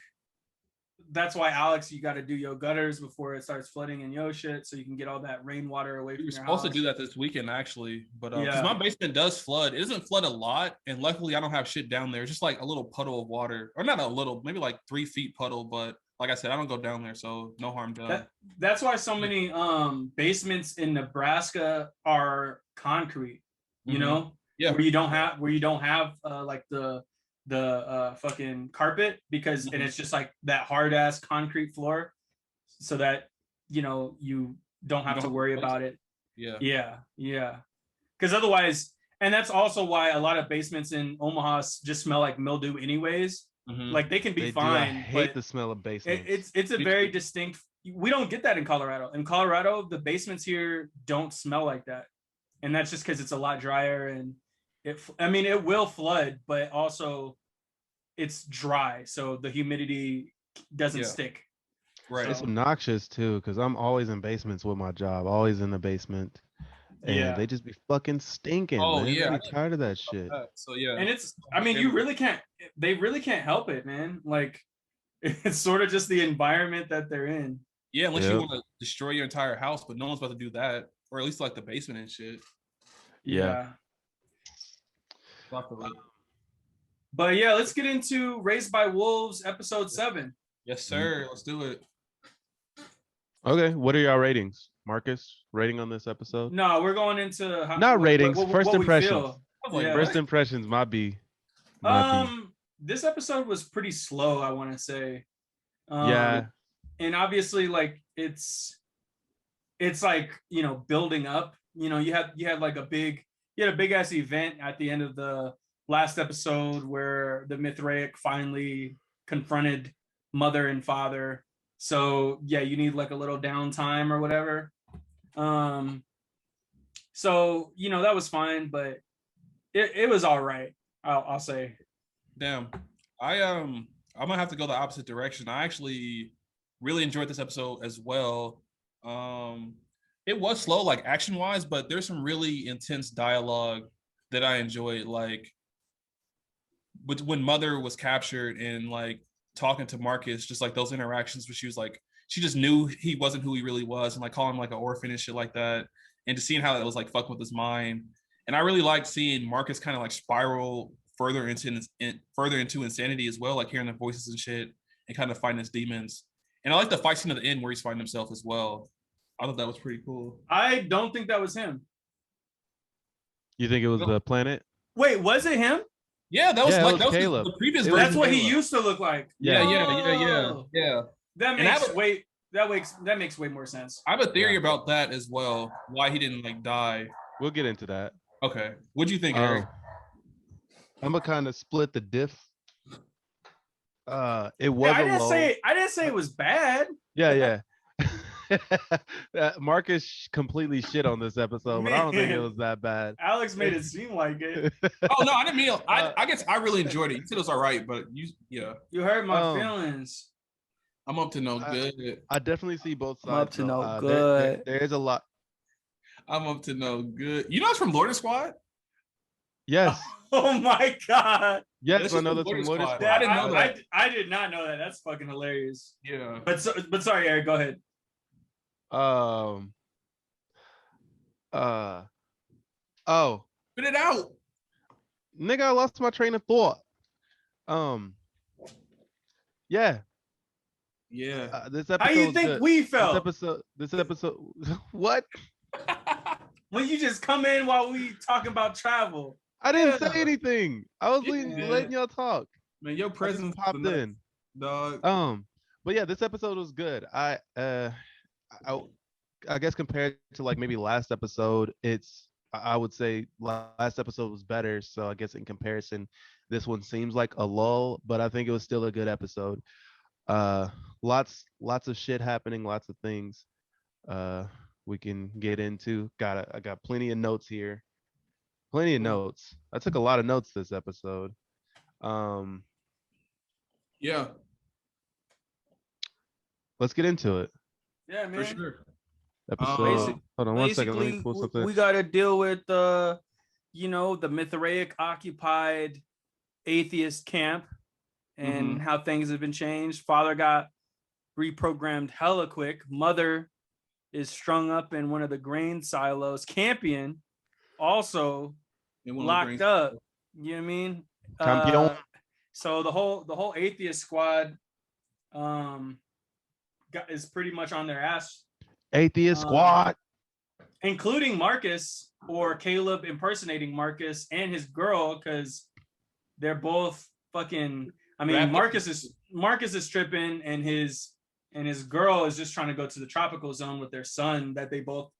that's why, Alex, you got to do your gutters before it starts flooding in your shit, so you can get all that rainwater away from your house. We're supposed to do that this weekend, actually, but because my basement does flood, it doesn't flood a lot, and luckily I don't have shit down there. It's just like a little puddle of water, or not a little, maybe like 3 feet puddle. But like I said, I don't go down there, so no harm done. That's why so many basements in Nebraska are concrete. You know, where you don't have like the fucking carpet, because and it's just like that hard ass concrete floor, so that you know you don't have to worry about it. Because otherwise, and that's also why a lot of basements in Omaha just smell like mildew anyways. Like they can be fine. I hate the smell of basements. It's a very distinct. We don't get that in Colorado. In Colorado, the basements here don't smell like that, and that's just because it's a lot drier, and it will flood, but also it's dry, so the humidity doesn't stick. Right. It's obnoxious too, because I'm always in basements with my job, always in the basement, and they just be fucking stinking. Oh man. yeah, I'm tired of that shit. So yeah, and it's, I mean, you really can't. They really can't help it, man. Like it's sort of just the environment that they're in. Yeah, unless you want to destroy your entire house, but no one's about to do that, or at least like the basement and shit. Yeah. But yeah, let's get into Raised by Wolves episode 7. Yes, sir. Let's do it. Okay, what are y'all ratings? Marcus, rating on this episode? No, we're going into not ratings. First impressions. Yeah. First impressions might be. This episode was pretty slow, I want to say. Yeah. And obviously, like it's like, you know, building up. You know, you had like a big ass event at the end of the last episode where the Mithraic finally confronted mother and father. So yeah, you need like a little downtime or whatever. So you know, that was fine, but it was all right. I'll say. Damn, I'm gonna have to go the opposite direction. I actually really enjoyed this episode as well. It was slow, like action wise, but there's some really intense dialogue that I enjoyed. Like, but when Mother was captured and like talking to Marcus, just like those interactions where she was like, she just knew he wasn't who he really was, and like calling him like an orphan and shit like that, and just seeing how that was like fucking with his mind. And I really liked seeing Marcus kind of like spiral further into insanity as well, like hearing the voices and shit and kind of fighting his demons. And I like the fight scene at the end where he's fighting himself as well. I thought that was pretty cool. I don't think that was him. You think it was the planet? Wait, was it him? Yeah, that was that like was that was Caleb. the previous version. That's what he used to look like. Yeah. That makes way more sense. I have a theory about that as well. Why he didn't like die. We'll get into that. Okay. What do you think, Eric? I'm gonna kind of split the diff. It was. I didn't say it was bad. Yeah. Marcus completely shit on this episode, but I don't think it was that bad. Alex made it seem like it. Oh no, I didn't mean. I guess I really enjoyed it. You said it was all right, but you hurt my feelings. I'm up to no good. I definitely see both sides. I'm up to no good. There is a lot. I'm up to no good. You know it's from Lord Squad? Yes. Oh my god. Yes, I know that's from Lord Squad. I didn't know that. I did not know that. That's fucking hilarious. Yeah. But sorry, Eric, go ahead. Spit it out. Nigga, I lost my train of thought. Yeah. This episode. How you think we felt? This episode. What? When you just come in while we talking about travel. I didn't say anything. I was letting y'all talk. Man, your presence popped in, dog. But yeah, this episode was good. I guess compared to like maybe last episode, I would say last episode was better. So I guess in comparison, this one seems like a lull, but I think it was still a good episode. Lots of shit happening, lots of things we can get into. I got plenty of notes here. Plenty of notes. I took a lot of notes this episode. Yeah. Let's get into it. Yeah, man. For sure. Episode. Hold on 1 second. Let me pull something. We got to deal with the Mithraic occupied atheist camp and how things have been changed. Father got reprogrammed hella quick. Mother is strung up in one of the grain silos. Campion also locked up. You know what I mean? Campion. So the whole atheist squad is pretty much on their ass. Atheist squad, including Marcus, or Caleb impersonating Marcus and his girl, because they're both fucking. I mean, Marcus is tripping, and his girl is just trying to go to the tropical zone with their son that they both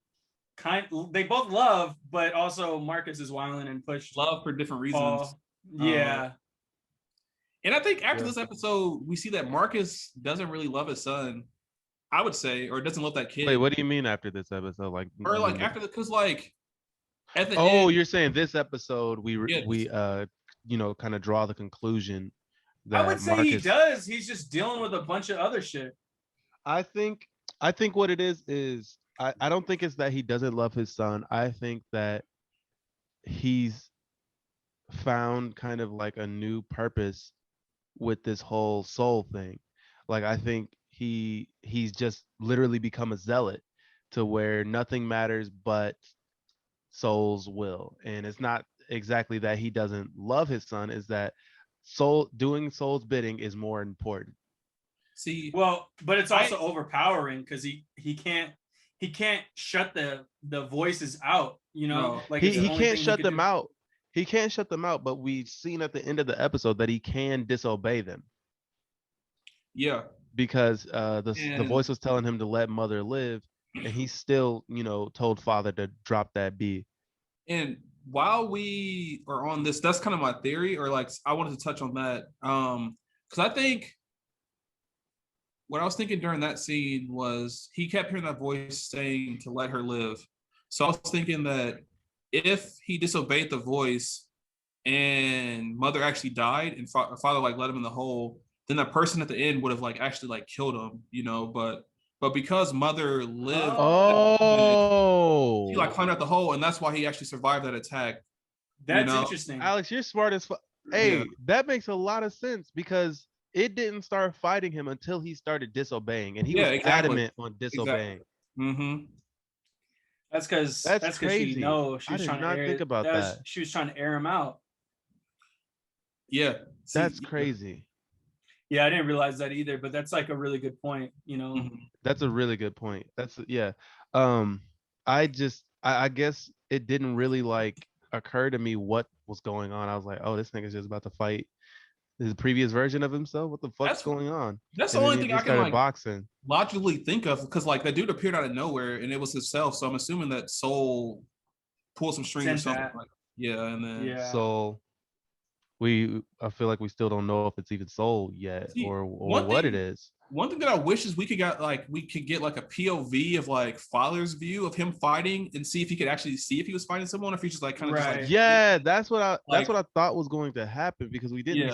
love, but also Marcus is wilding and pushed love for different reasons. Yeah. And I think after this episode, we see that Marcus doesn't really love his son, I would say, or doesn't love that kid. Wait, what do you mean after this episode? Like, or like after because like at the end, you're saying this episode we kind of draw the conclusion that I would say Marcus, he does. He's just dealing with a bunch of other shit. I think what it is I don't think it's that he doesn't love his son. I think that he's found kind of like a new purpose with this whole soul thing. Like, I think he's just literally become a zealot to where nothing matters but soul's will. And it's not exactly that he doesn't love his son, is that doing Soul's bidding is more important. See, well, but it's also overpowering because he can't shut the voices out. You know, no. Like he can't shut them out. He can't shut them out. But we've seen at the end of the episode that he can disobey them. Yeah, because the voice was telling him to let Mother live, and he still, told Father to drop that B. And while we are on this, that's kind of my theory, or like I wanted to touch on that, because I think what I was thinking during that scene was he kept hearing that voice saying to let her live. So I was thinking that if he disobeyed the voice and Mother actually died and Father like let him in the hole, then that person at the end would have like actually like killed him, but because Mother lived, she like climbed out the hole, and that's why he actually survived that attack. That's interesting. Alex, you're smart as fuck. Hey, that makes a lot of sense because it didn't start fighting him until he started disobeying, and he was adamant on disobeying. Exactly. Mm-hmm. That's because crazy. She was trying to think about that. She was trying to air him out. Yeah, that's crazy. Yeah, I didn't realize that either, but that's like a really good point. Mm-hmm. That's a really good point. I guess it didn't really like occur to me what was going on. I was like, oh, this nigga's just about to fight his previous version of himself. What the fuck's going on? That's the only thing I can like boxing. Logically think of, because like that dude appeared out of nowhere and it was himself. So I'm assuming that Soul pulled some strings or something. And then Soul. I feel like we still don't know if it's even Soul yet or what it is. One thing that I wish is we could get like a POV of like Father's view of him fighting and see if he could actually see if he was fighting someone, or if he's just like kind of just like, that's what I thought was going to happen, because we didn't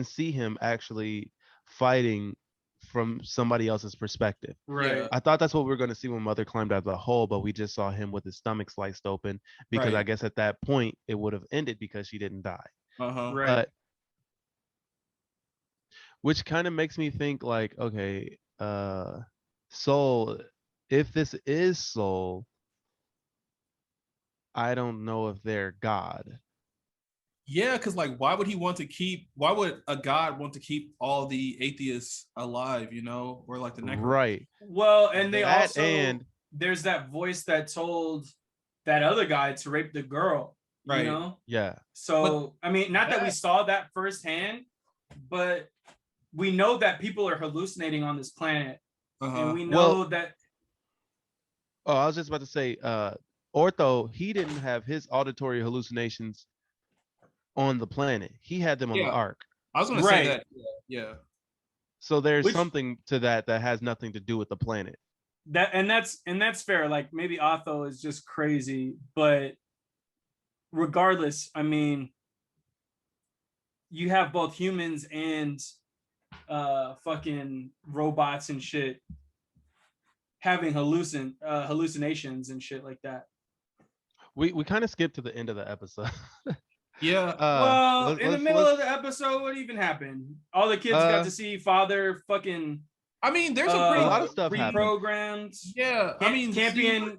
see him actually fighting from somebody else's perspective. Right. I thought that's what we were going to see when Mother climbed out of the hole, but we just saw him with his stomach sliced open, because I guess at that point it would have ended because she didn't die. Right. Which kind of makes me think like, okay, Soul, if this is Soul, I don't know if they're God. Yeah, because like, why would a God want to keep all the atheists alive, or like the next right? Well, and there's that voice that told that other guy to rape the girl, right? Yeah. So I mean, not that we saw that firsthand, but we know that people are hallucinating on this planet, and we know that. Oh, I was just about to say, Ortho, he didn't have his auditory hallucinations on the planet. He had them on the Ark. I was going to say that. Yeah. So there's something to that has nothing to do with the planet. That's fair. Like maybe Otho is just crazy, but regardless, I mean, you have both humans and fucking robots and shit having hallucinations and shit like that. We kind of skipped to the end of the episode. Well, in the middle of the episode, what even happened? All the kids got to see Father fucking. I mean, there's a lot of stuff reprogrammed. Yeah, I mean, Campion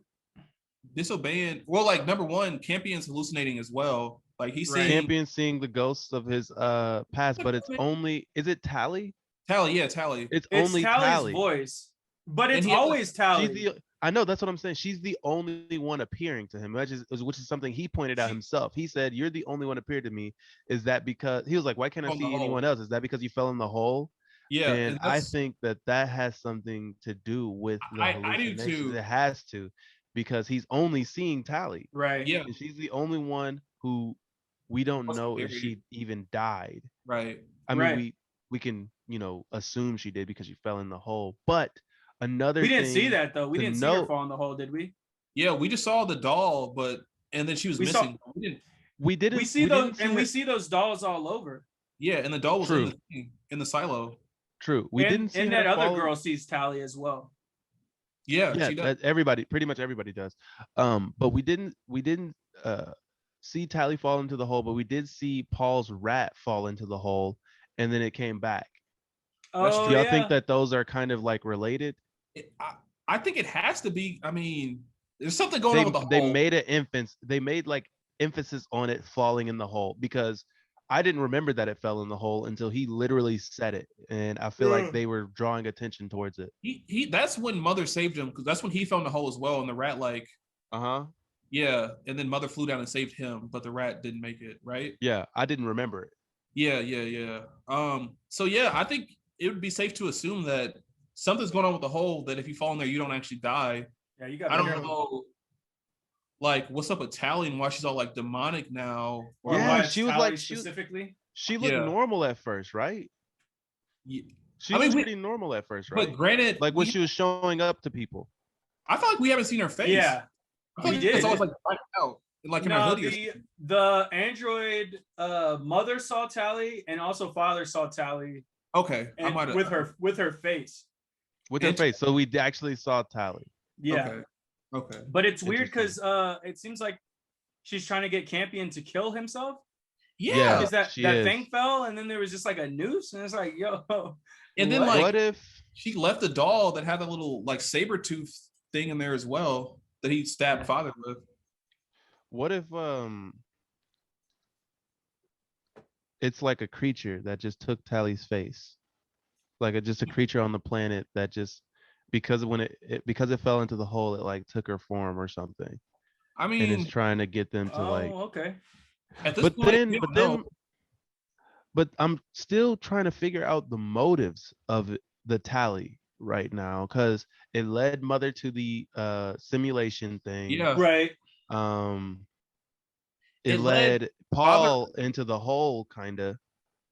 disobeying. Well, like number one, Campion's hallucinating as well. Like he's seeing Campion seeing the ghosts of his past, but it's only, is it Tally? Tally, yeah, Tally. It's only Tally's Tally voice, but it's always Tally. I know, that's what I'm saying. She's the only one appearing to him, which is something he pointed out himself. He said, "You're the only one appeared to me." Is that because he was like, "Why can't I see anyone else?" Is that because you fell in the hole? Yeah, and I think that has something to do with the hallucinations. I do too. It has to, because he's only seeing Tally. Right. Yeah. And she's the only one who we don't know if she even died. Right. I mean, we can assume she did because she fell in the hole, but. We didn't see that though. We didn't see her fall in the hole, did we? Yeah, we just saw the doll, and then she was missing. We see those dolls all over. Yeah, and the doll was in the silo. True. We didn't see. And that other girl sees Tally as well. Yeah, she does. Pretty much everybody does. But we didn't see Tally fall into the hole, but we did see Paul's rat fall into the hole, and then it came back. Do y'all think that those are kind of like related? I think it has to be. I mean, there's something going on with the hole. They made an inference. They made like emphasis on it falling in the hole, because I didn't remember that it fell in the hole until he literally said it, and I feel like they were drawing attention towards it. He that's when Mother saved him, because that's when he fell in the hole as well, and the rat yeah, and then Mother flew down and saved him, but the rat didn't make it, right? Yeah, I didn't remember it. Yeah. So yeah, I think it would be safe to assume that something's going on with the hole, that if you fall in there, you don't actually die. Yeah, you got. I don't know, like, what's up with Tally and why she's all like demonic now? Or yeah, she was like specifically. She looked normal at first, right? Yeah. She was pretty normal at first, right? But granted, like when she was showing up to people. I feel like we haven't seen her face. Yeah, we did. It's always like right out, like in her hoodie. The android mother saw Tally, and also father saw Tally. Okay, with her face. With her face, so we actually saw Tally. Yeah. Okay. But it's weird because it seems like she's trying to get Campion to kill himself. Yeah, because that thing fell, and then there was just like a noose, and it's like, yo. And then like, what if she left a doll that had a little like saber tooth thing in there as well that he stabbed father with? What if it's like a creature that just took Tally's face, like just a creature on the planet that just because when it fell into the hole, it like took her form or something. I mean, and it's trying to get them to okay. At this point, but I'm still trying to figure out the motives of the Tally right now, because it led Mother to the simulation thing. Yeah, right. It led Paul into the hole, kind of.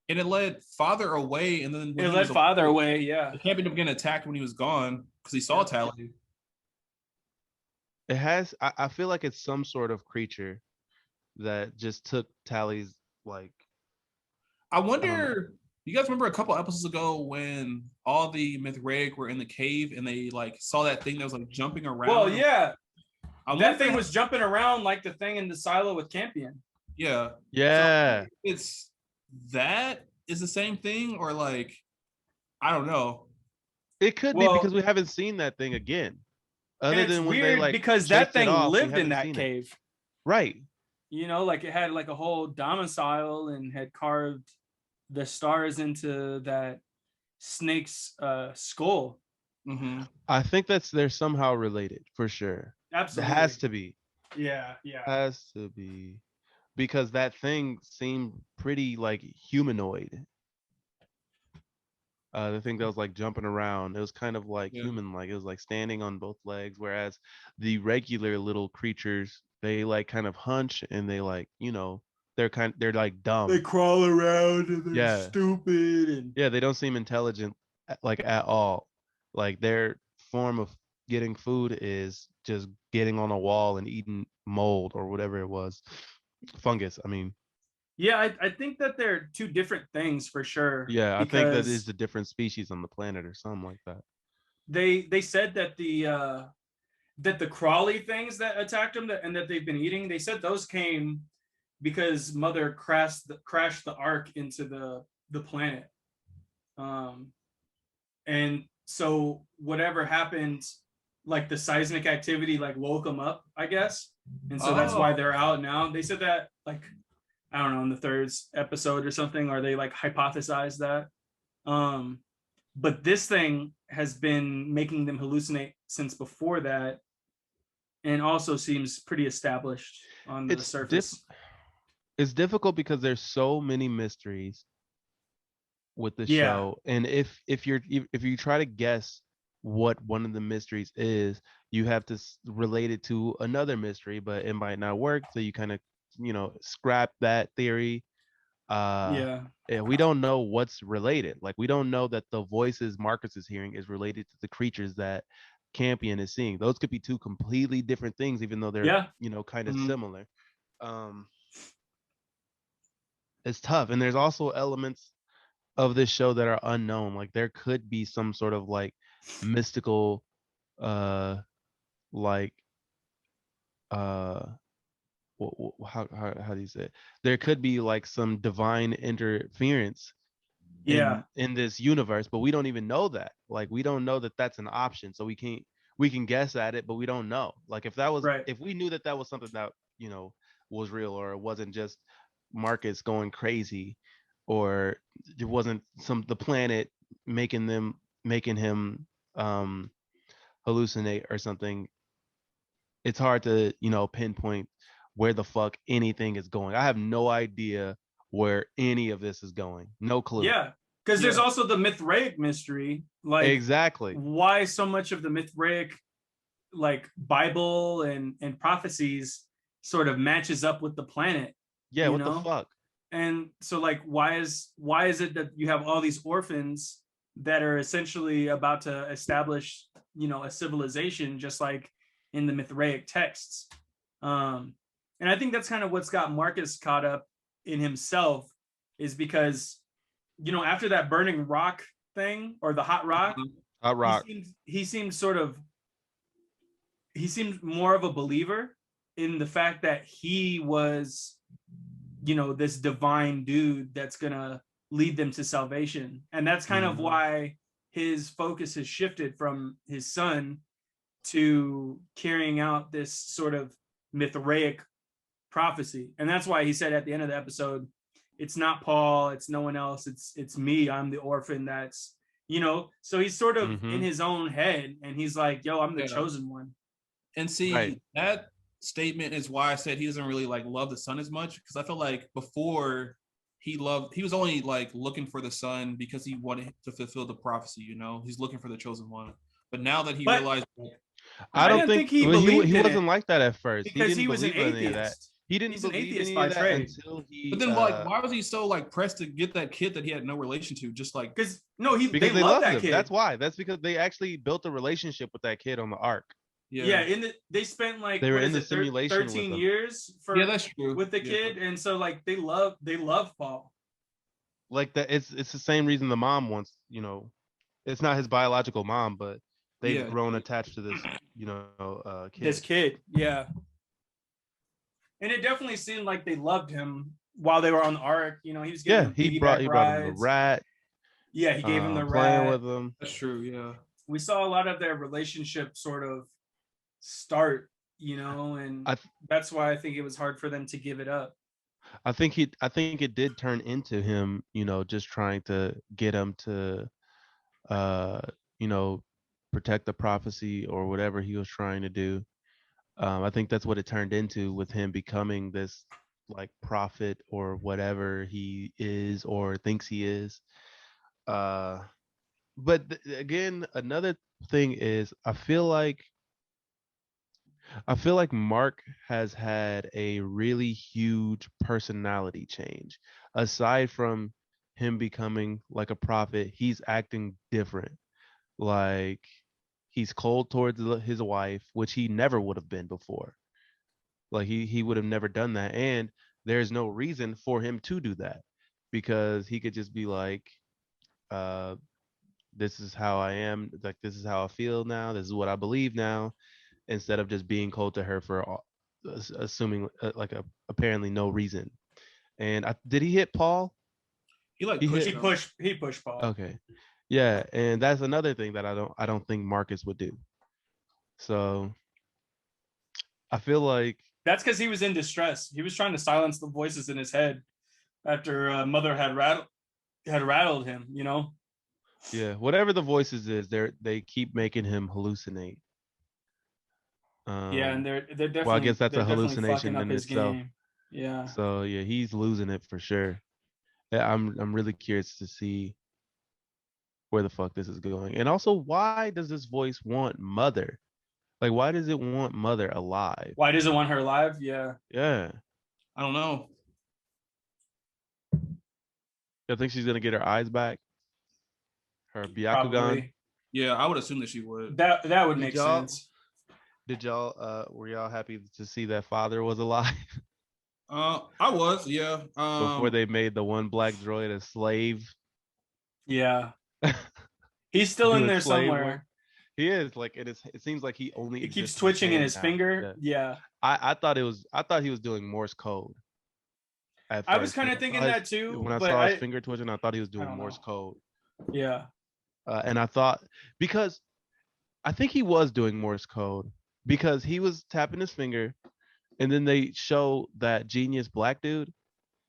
And it led father away, and then it led father away. Yeah, the Campion getting attacked when he was gone because he saw Tally. It has. I feel like it's some sort of creature that just took Tally's, like. I wonder. You guys remember a couple episodes ago when all the Mithraic were in the cave and they like saw that thing that was like jumping around? Well, yeah. That thing was jumping around like the thing in the silo with Campion. Yeah. Yeah. So it's that is the same thing, or like, I don't know. It could be because we haven't seen that thing again. Other than when weird they like because that thing lived in that cave. Right. You know, like it had like a whole domicile and had carved the stars into that snake's skull. Mm-hmm. I think they're somehow related for sure. Absolutely. It has to be. Yeah. Has to be. Because that thing seemed pretty like humanoid. The thing that was like jumping around, it was kind of like human-like. It was like standing on both legs, whereas the regular little creatures, they like kind of hunch and they like, you know, they're like dumb. They crawl around and they're stupid and they don't seem intelligent like at all. Like their form of getting food is just getting on a wall and eating mold or whatever it was. Fungus, I mean. Yeah, I think that they're two different things for sure. Yeah, I think that is a different species on the planet or something like that. They said that the crawly things that attacked them and that they've been eating, they said those came because Mother crashed the ark into the planet. And so whatever happened, like the seismic activity like woke them up, I guess. And so that's why they're out now. They said that like, I don't know, in the third episode or something, or they like hypothesized that. But this thing has been making them hallucinate since before that, and also seems pretty established on the surface. It's difficult because there's so many mysteries with the show, and if you try to guess what one of the mysteries is, you have to relate it to another mystery, but it might not work, so you kind of, you know, scrap that theory. We don't know what's related. Like, we don't know that the voices Marcus is hearing is related to the creatures that Campion is seeing. Those could be two completely different things, even though they're you know, kind of similar. It's tough, and there's also elements of this show that are unknown. Like, there could be some sort of like mystical like how do you say it? There could be like some divine interference in this universe, but we don't even know that. Like, we don't know that that's an option, so we can guess at it, but we don't know. Like, if that was if we knew that was something that, you know, was real, or it wasn't just Marcus going crazy, or it wasn't the planet making him hallucinate or something. It's hard to, pinpoint where the fuck anything is going. I have no idea where any of this is going. No clue. Yeah, because there's also the Mithraic mystery. Like, exactly. Why so much of the Mithraic, like, Bible and prophecies sort of matches up with the planet? Yeah, what the fuck? And so, like, why is it that you have all these orphans that are essentially about to establish, a civilization, just like in the Mithraic texts? And I think that's kind of what's got Marcus caught up in himself, is because, after that burning rock thing, or the hot rock, he seemed more of a believer in the fact that he was, this divine dude that's gonna lead them to salvation. And that's kind of why his focus has shifted from his son to carrying out this sort of Mithraic prophecy. And that's why he said at the end of the episode, it's not Paul, it's no one else, it's me. I'm the orphan that's, so he's sort of in his own head, and he's like, yo, I'm the chosen one. And see, that statement is why I said he doesn't really like love the son as much, because I feel like before he was only like looking for the son because he wanted to fulfill the prophecy, he's looking for the chosen one. But now that he realized, I don't think he wasn't like that at first, because he was an atheist. He didn't believe any of that until he. But then, why was he so like pressed to get that kid that he had no relation to? Just like because they loved that kid. That's why. That's because they actually built a relationship with that kid on the Ark. Yeah. They spent like they were in the simulation 13 years that's true. with the kid, and so like they love Paul. Like that, it's the same reason the mom wants. It's not his biological mom, but they've grown attached to this, kid. This kid, yeah. And it definitely seemed like they loved him while they were on the Ark. He was getting he brought him the rat. Yeah, he gave him the playing rat. with him. That's true. Yeah, we saw a lot of their relationship sort of start, and that's why I think it was hard for them to give it up. I think it did turn into him, just trying to get him to, protect the prophecy or whatever he was trying to do. I think that's what it turned into, with him becoming this like prophet or whatever he is or thinks he is. But again, another thing is I feel like Mark has had a really huge personality change. Aside from him becoming like a prophet, he's acting different. Like, he's cold towards his wife, which he never would have been before. Like, he would have never done that. And there's no reason for him to do that, because he could just be like, this is how I am. Like, this is how I feel now. This is what I believe now. Instead of just being cold to her for assuming apparently no reason. And did he hit Paul? He pushed Paul. Okay. Yeah, and that's another thing that I don't think Marcus would do. So I feel like that's because he was in distress. He was trying to silence the voices in his head after Mother had rattled him, Yeah, whatever the voices is, they keep making him hallucinate. And they're definitely. Well, I guess that's a hallucination in itself. Game. Yeah. So yeah, he's losing it for sure. Yeah, I'm really curious to see where the fuck this is going, and also why does this voice want Mother? Like, why does it want Mother alive? Why does it want her alive? Yeah. Yeah. I don't know. I think she's gonna get her eyes back. Her Byakugan. Probably. Yeah, I would assume that she would. That would make sense. Did y'all were y'all happy to see that father was alive? I was, yeah. Before they made the one black droid a slave. Yeah. He's still in there somewhere. Work. He is, like, it seems like he keeps twitching in his finger. Yeah. I thought he was doing Morse code. I was kind of thinking that too. When I saw his finger twitching, I thought he was doing Morse code. Yeah. And I thought, because I think he was doing Morse code, because he was tapping his finger and then they show that genius black dude.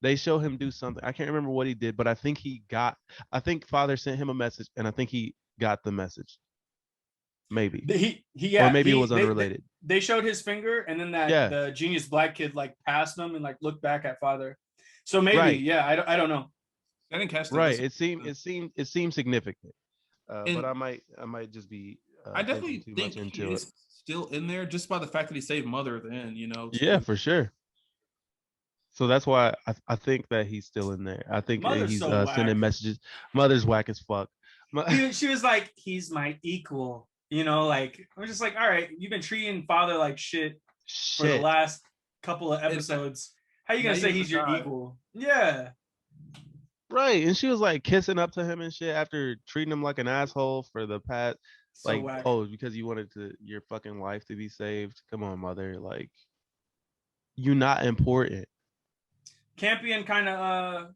They show him do something. I can't remember what he did, but I think Father sent him a message, and I think he got the message. Maybe or maybe it was unrelated. They showed his finger, and then the genius black kid like passed him and like looked back at Father. So maybe, I don't know. I didn't catch that. Right. It seemed significant, but I might just be. I definitely think he's still in there just by the fact that he saved Mother. Then Yeah, for sure. So that's why I think that he's still in there. I think he's sending messages. Mother's whack as fuck. She was like, he's my equal. Like I'm just like, all right, you've been treating Father like shit for the last couple of episodes. How you gonna say he's your equal? Yeah. Right. And she was like kissing up to him and shit after treating him like an asshole for the past whack. Because you wanted your fucking life to be saved. Come on, Mother. Like, you not important. Campion kind of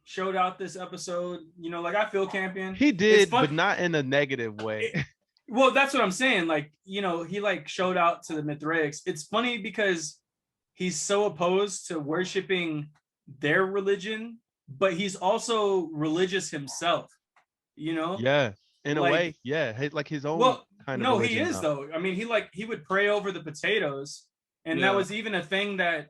showed out this episode. Like I feel Campion. He did, but not in a negative way. Well, that's what I'm saying. Like, he like showed out to the Mithraics. It's funny because he's so opposed to worshiping their religion, but he's also religious himself, Yeah, in a way. Yeah, like his own kind of religion. No, he is though. I mean, he would pray over the potatoes. And that was even a thing that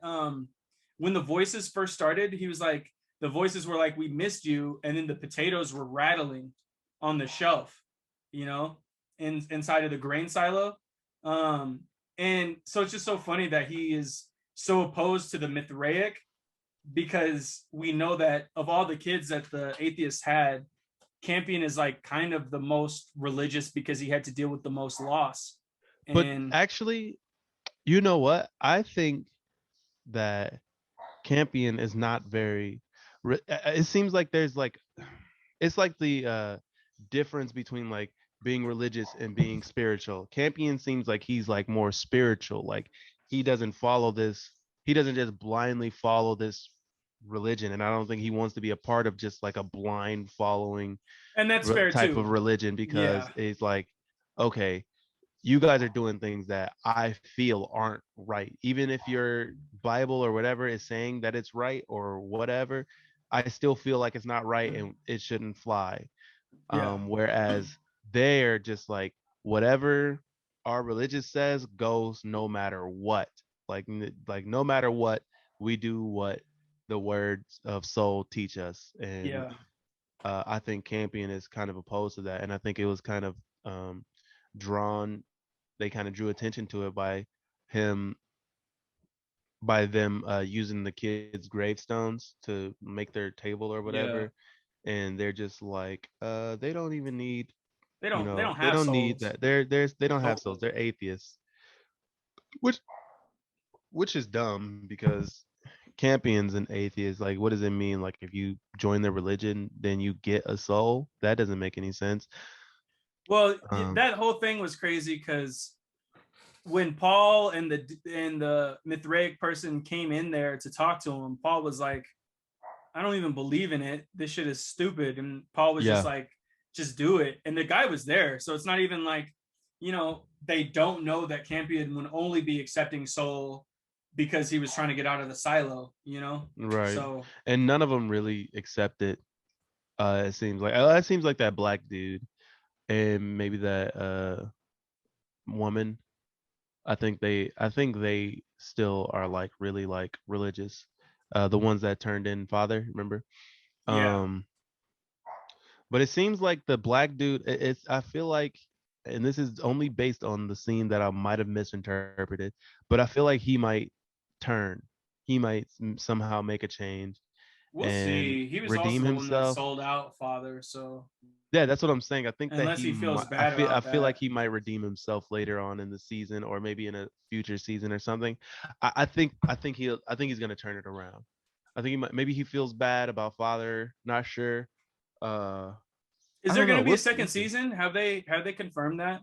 when the voices first started, he was like, the voices were like, we missed you. And then the potatoes were rattling on the shelf, inside of the grain silo. And so it's just so funny that he is so opposed to the Mithraic, because we know that of all the kids that the atheists had, Campion is like kind of the most religious because he had to deal with the most loss. But actually, you know what? I think that Campion is not very. It seems like there's like, it's like the difference between like being religious and being spiritual. Campion seems like he's like more spiritual. Like he doesn't follow this. He doesn't just blindly follow this religion, and I don't think he wants to be a part of just like a blind following. And that's fair type too. of religion, because it's like, okay, you guys are doing things that I feel aren't right. Even if your Bible or whatever is saying that it's right or whatever, I still feel like it's not right and it shouldn't fly. Whereas they're just like, whatever our religion says goes no matter what. Like no matter what, we do what the words of soul teach us. And I think Campion is kind of opposed to that. And I think it was kind of they kind of drew attention to it by them using the kids' gravestones to make their table or whatever. And they're just like, they don't even need. They don't need that. They don't have souls. They're atheists, which is dumb, because Campion's an atheist. Like, what does it mean? Like, if you join the religion, then you get a soul? That doesn't make any sense. Well, that whole thing was crazy because when Paul and the Mithraic person came in there to talk to him, Paul was like, I don't even believe in it. This shit is stupid. And Paul was just like, just do it. And the guy was there. So it's not even like, they don't know that Campion would only be accepting soul because he was trying to get out of the silo, Right. So, and none of them really accept it. It seems like that black dude and maybe that woman. I think they still are like really like religious. The ones that turned in Father, remember? But it seems like the black dude, I feel like, and this is only based on the scene that I might have misinterpreted, but I feel like he might turn. He might somehow make a change. We'll see. He was redeem also himself. One that sold out Father, so yeah, that's what I'm saying. I think unless that he feels bad about I feel like he might redeem himself later on in the season, or maybe in a future season or something. I think he's gonna turn it around. I think maybe he feels bad about Father. Not sure. Is there going to be a second season? Have they confirmed that?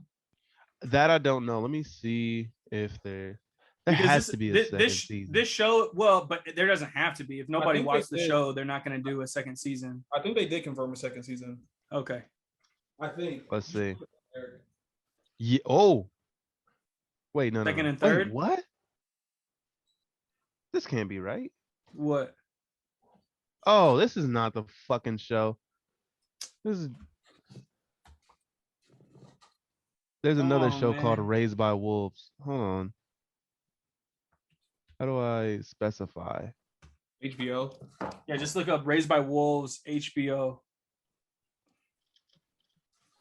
That I don't know. Let me see if there has to be a second season. This show, well, but there doesn't have to be. If nobody watched the show, they're not going to do a second season. I think they did confirm a second season. Okay. I think. Let's see. Yeah. Oh. Wait, no. Second and third? Wait, what? This can't be right. What? Oh, this is not the fucking show. There's another show called Raised by Wolves. Hold on. How do I specify? HBO. Yeah, just look up Raised by Wolves, HBO.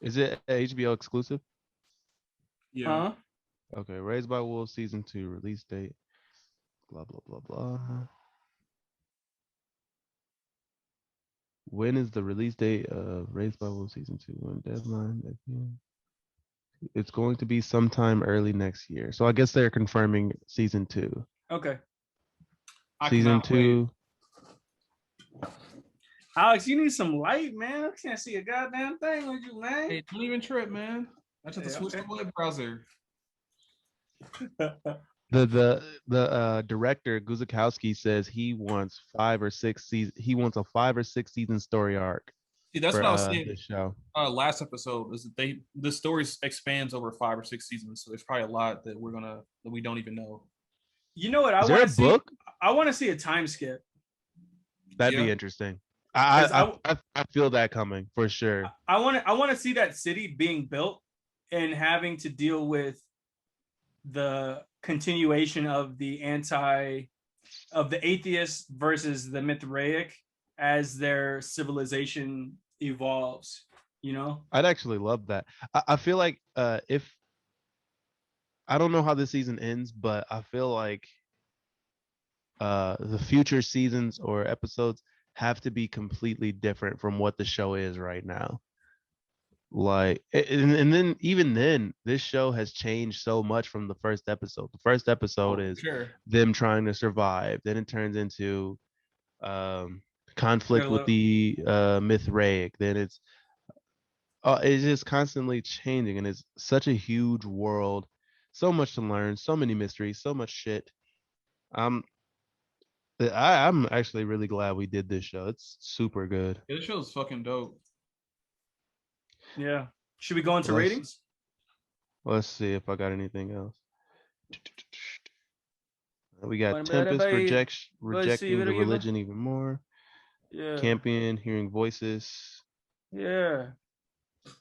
Is it HBO exclusive? Yeah. Huh? Okay, Raised by Wolves season 2 release date. Blah blah blah blah. When is the release date of Raised by Wolves season 2? When deadline? It's going to be sometime early next year. So I guess they're confirming season 2. Okay. Season 2. Wait. Alex, you need some light, man. I can't see a goddamn thing with you, man. Hey, don't even trip, man. I just have to switch the web browser. The director Guzikowski says he wants 5 or 6 seasons. He wants a 5 or 6 season story arc. See, that's for, what I was saying. This show. Last episode is that the story expands over 5 or 6 seasons, so there's probably a lot that we don't even know. You know what I want to see? Book? I want to see a time skip. That'd be interesting. I feel that coming for sure. I want to see that city being built and having to deal with the continuation of the atheists versus the Mithraic as their civilization evolves. You know, I'd actually love that. I feel like if I don't know how this season ends, but I feel like the future seasons or episodes have to be completely different from what the show is right now. Like, and then even then, this show has changed so much from the first episode. The first episode is them trying to survive. Then it turns into conflict with the Mithraic. Then it's just constantly changing, and it's such a huge world, so much to learn, so many mysteries, so much shit. I'm actually really glad we did this show. It's super good. Yeah, this show's fucking dope. Yeah. Should we go into ratings? Let's see if I got anything else. We got Tempest rejecting the religion even more. Yeah. Campion hearing voices. Yeah.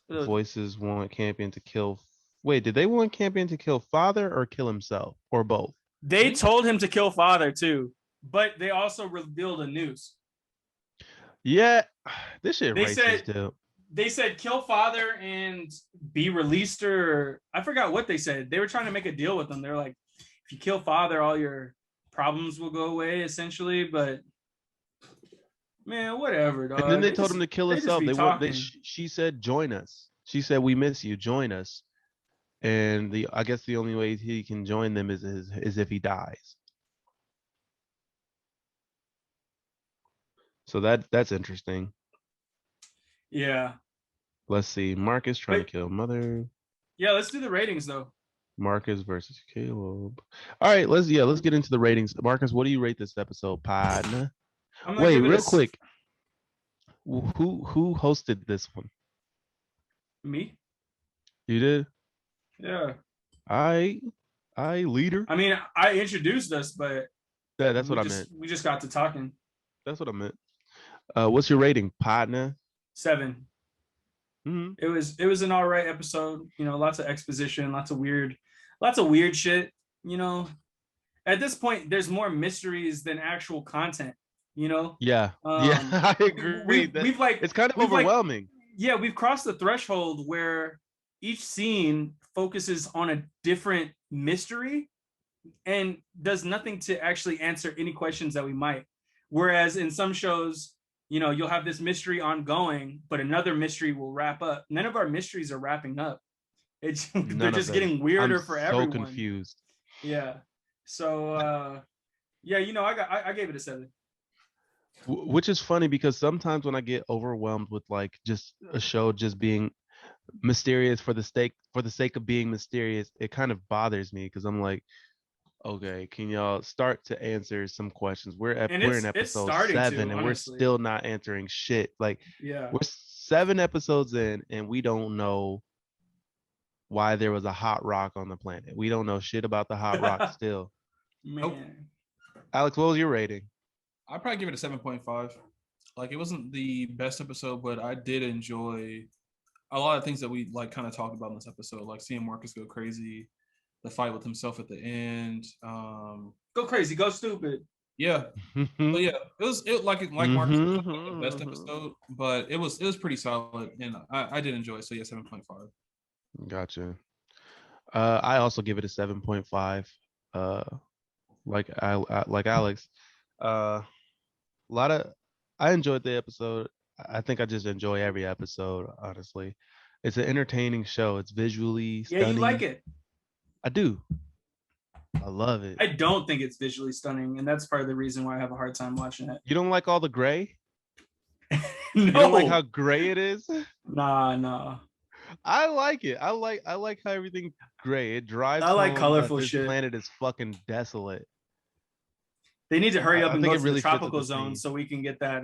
Voices want Campion to kill. Wait, did they want Campion to kill Father or kill himself or both? They told him to kill Father too, but they also revealed a news. Yeah, this shit racist too. They said kill Father and be released, or I forgot what they said. They were trying to make a deal with them. They're like, if you kill Father, all your problems will go away, essentially. But man, whatever, dog. And then they told him to kill himself. She said, "Join us." She said, "We miss you. Join us." And I guess the only way he can join them is if he dies. So that's interesting. Yeah. Let's see. Marcus trying to kill Mother. Yeah, let's do the ratings though. Marcus versus Caleb. All right, let's get into the ratings. Marcus, what do you rate this episode, partner? Wait, real quick. Who hosted this one? Me. You did? Yeah. I leader. I mean, I introduced us, but that's what I meant. We just got to talking. That's what I meant. What's your rating, partner? 7. Mm-hmm. It was an all right episode. You know, lots of exposition, lots of weird shit. You know, at this point, there's more mysteries than actual content. You know. Yeah. I agree. We've it's kind of overwhelming. We've crossed the threshold where each scene focuses on a different mystery and does nothing to actually answer any questions that we might. Whereas in some shows, you know, you'll have this mystery ongoing, but another mystery will wrap up. None of our mysteries are wrapping up. They're just getting weirder for everyone. So confused. Yeah. So yeah, you know, I gave it a 7. Which is funny because sometimes when I get overwhelmed with like just a show just being mysterious for the sake of being mysterious, it kind of bothers me because I'm like, okay, can y'all start to answer some questions? We're in episode 7 and we're still not answering shit. Like, yeah, we're 7 episodes in and we don't know why there was a hot rock on the planet. We don't know shit about the hot rock still. Man. Alex, what was your rating? I'd probably give it a 7.5. Like, it wasn't the best episode, but I did enjoy a lot of things that we like kind of talked about in this episode, like seeing Marcus go crazy, the fight with himself at the end. Go crazy, go stupid. Yeah, but yeah, Marcus was the best episode, but it was pretty solid, and I did enjoy it. So yeah, 7.5. Gotcha. I also give it a 7.5. Like Alex. A lot of I enjoyed the episode. I think I just enjoy every episode, honestly. It's an entertaining show. It's visually stunning. Yeah, you like it. I do. I love it. I don't think it's visually stunning, and that's part of the reason why I have a hard time watching it. You don't like all the gray? No. You don't like how gray it is? Nah. I like it. I like how everything's gray. It drives. I like colorful this shit. This planet is fucking desolate. They need to hurry up and go to the tropical zone so we can get that.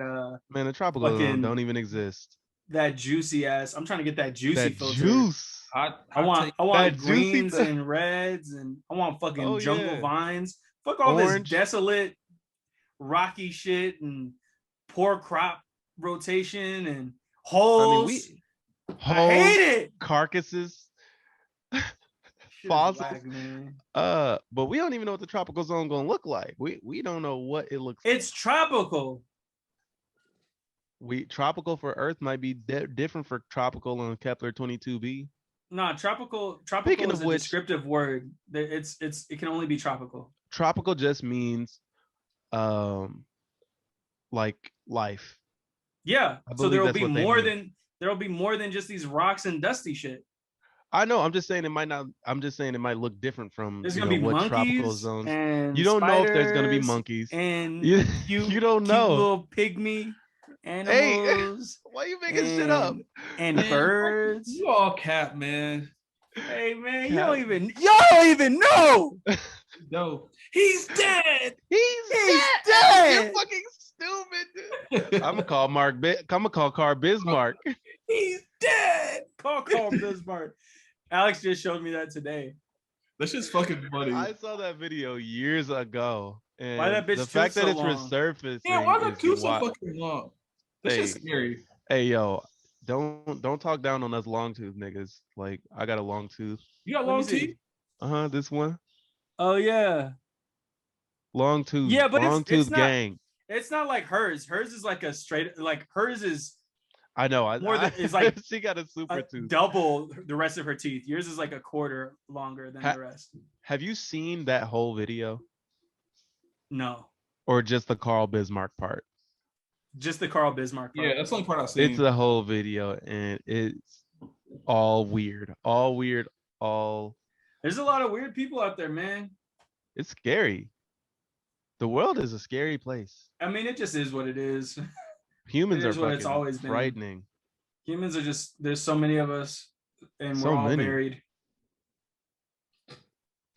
Man, the tropical zone don't even exist. That juicy ass. I'm trying to get that juicy filter. Juice. I want greens and reds, and I want fucking jungle vines. Fuck all this desolate, rocky shit and poor crop rotation and holes. I hate it. Carcasses. Fossils. But we don't even know what the tropical zone gonna look like. We don't know what it looks like. It's tropical. Tropical for Earth might be different for tropical on Kepler 22b. Nah, tropical is a descriptive word. It can only be tropical. Tropical just means like life. Yeah. So there'll be more than just these rocks and dusty shit. I know. I'm just saying it might not. I'm just saying it might look different from there's gonna be monkeys tropical zones. And you don't know if there's gonna be monkeys and you don't know little pygmy animals. Hey, why are you making shit up? And birds. You all cap, man. Hey man, y'all don't even know. No, he's dead. He's dead. You're fucking stupid. I'm gonna call Carl Bismarck. He's dead. Call Bismarck. Alex just showed me that today. That's just fucking funny. I saw that video years ago. And why that bitch the fact that it's long? Resurfacing. Yeah, why that tooth so fucking long? That's just scary. Hey yo, don't talk down on us long tooth niggas. Like I got a long tooth. You got long teeth? This one. Oh yeah. Long tooth. Yeah, but long tooth gang. It's not like hers. Hers is like a straight. Like hers is. I know. It's like she got a super tooth. Double the rest of her teeth. Yours is like a quarter longer than the rest. Have you seen that whole video? No. Or just the Carl Bismarck part? Just the Carl Bismarck part. Yeah, that's the only part I've seen. It's the whole video, and it's all weird. There's a lot of weird people out there, man. It's scary. The world is a scary place. I mean, it just is what it is. Humans are what it's always been. Frightening. Humans are just, there's so many of us, and we're all varied.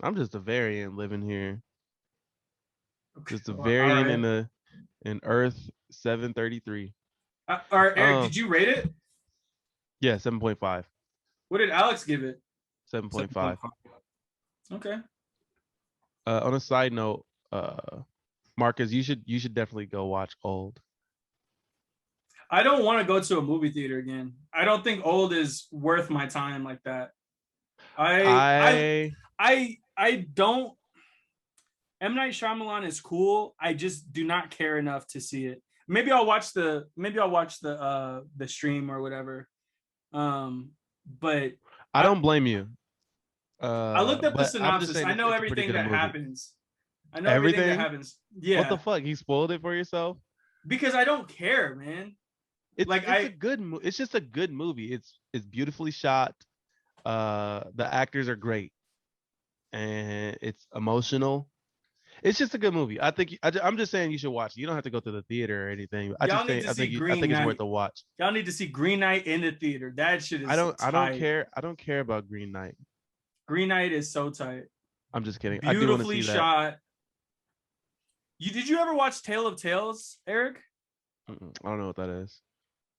I'm just a variant living here. Just a variant in Earth 733. All right, Eric, did you rate it? Yeah, 7.5. What did Alex give it? 7.5. Okay. On a side note, Marcus, you should definitely go watch Old. I don't want to go to a movie theater again. I don't think Old is worth my time like that. I don't. M. Night Shyamalan is cool. I just do not care enough to see it. Maybe I'll watch the stream or whatever. But I don't blame you. I looked up the synopsis. I know everything that happens. I know everything that happens. Yeah. What the fuck? You spoiled it for yourself? Because I don't care, man. It's just a good movie. It's beautifully shot. The actors are great, and it's emotional. It's just a good movie. I'm just saying you should watch it. You don't have to go to the theater or anything. I think it's worth a watch. Y'all need to see Green Knight in the theater. That shit is. I don't care. I don't care about Green Knight. Green Knight is so tight. I'm just kidding. Beautifully shot. Did you ever watch Tale of Tales, Eric? I don't know what that is.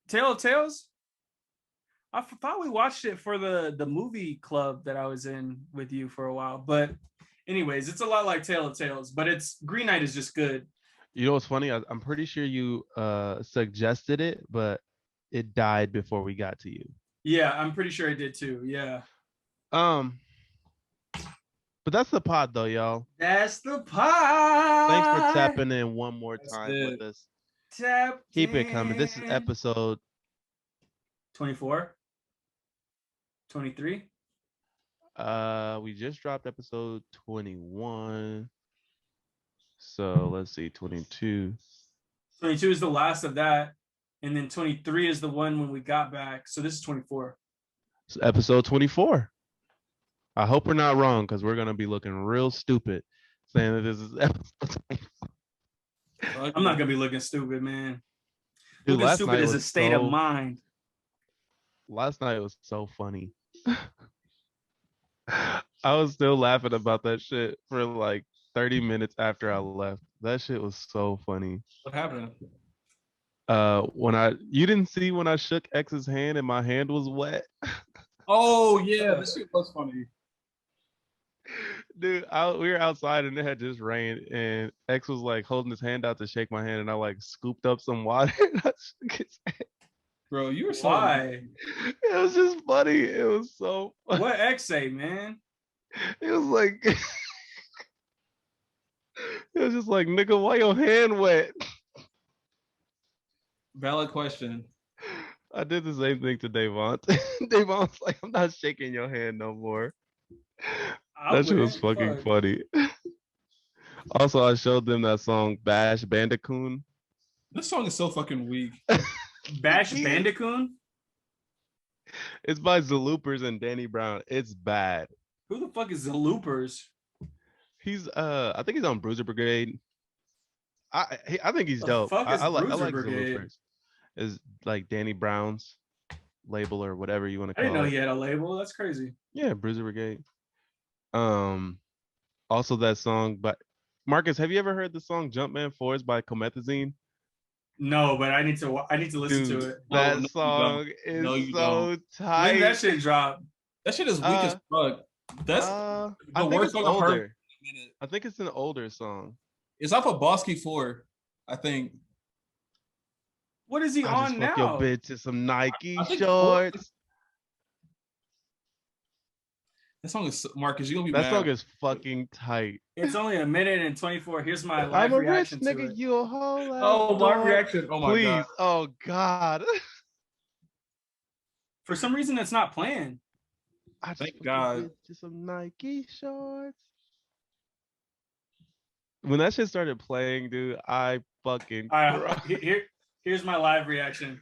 Tale of Tales? I thought we watched it for the movie club that I was in with you for a while, but Anyways, it's a lot like Tale of Tales, but it's Green Knight is just good. You know what's funny? I'm pretty sure you suggested it, but it died before we got to you. Yeah, I'm pretty sure I did too. Yeah. But that's the pod though, y'all. That's the pod. Thanks for tapping in one more time with us. Keep it coming. This is episode 24. 23. We just dropped episode 21. So let's see, 22. 22 is the last of that. And then 23 is the one when we got back. So this is 24. It's episode 24. I hope we're not wrong because we're going to be looking real stupid saying that this is episode 24. I'm not going to be looking stupid, man. Dude, looking stupid is a state of mind. Last night was so funny. I was still laughing about that shit for like 30 minutes after I left. That shit was so funny. What happened? You didn't see when I shook X's hand and my hand was wet. Oh yeah, this shit was funny. Dude, we were outside and it had just rained and X was like holding his hand out to shake my hand and I like scooped up some water and I shook his hand. Bro, you were so Why? It was just funny. It was so funny. What X say, man? It was like it was just like, nigga, why your hand wet? Valid question. I did the same thing to Davon. Davon was like, I'm not shaking your hand no more. That shit was fucking funny. Also, I showed them that song Bash Bandicoon. This song is so fucking weak. Bash Bandicoon? It's by Zaloopers and Danny Brown. It's bad. Who the fuck is Zaloopers? He's I think he's on Bruiser Brigade. I think he's dope. I like Zaloopers. Is like Danny Brown's label or whatever you want to call it. I didn't know he had a label. That's crazy. Yeah, Bruiser Brigade. Also that song, but Marcus, have you ever heard the song Jumpman Force by Comethazine? No, but I need to listen to it. That song is so tight. When that shit drop? That shit is weak as fuck. That's the worst song I've heard. I think it's an older song. It's off of Bosky 4, I think. What is he on now? Your bitch to some Nike shorts. That song is Marcus. You gonna be that mad. Song is fucking tight. It's only a minute and 24. Here's my live reaction. I'm a rich nigga. You a whole lot. Oh, my reaction. Oh my Please. God. Oh God. For some reason, it's not playing. Thank God. Just some Nike shorts. When that shit started playing, dude, I fucking. Here's my live reaction.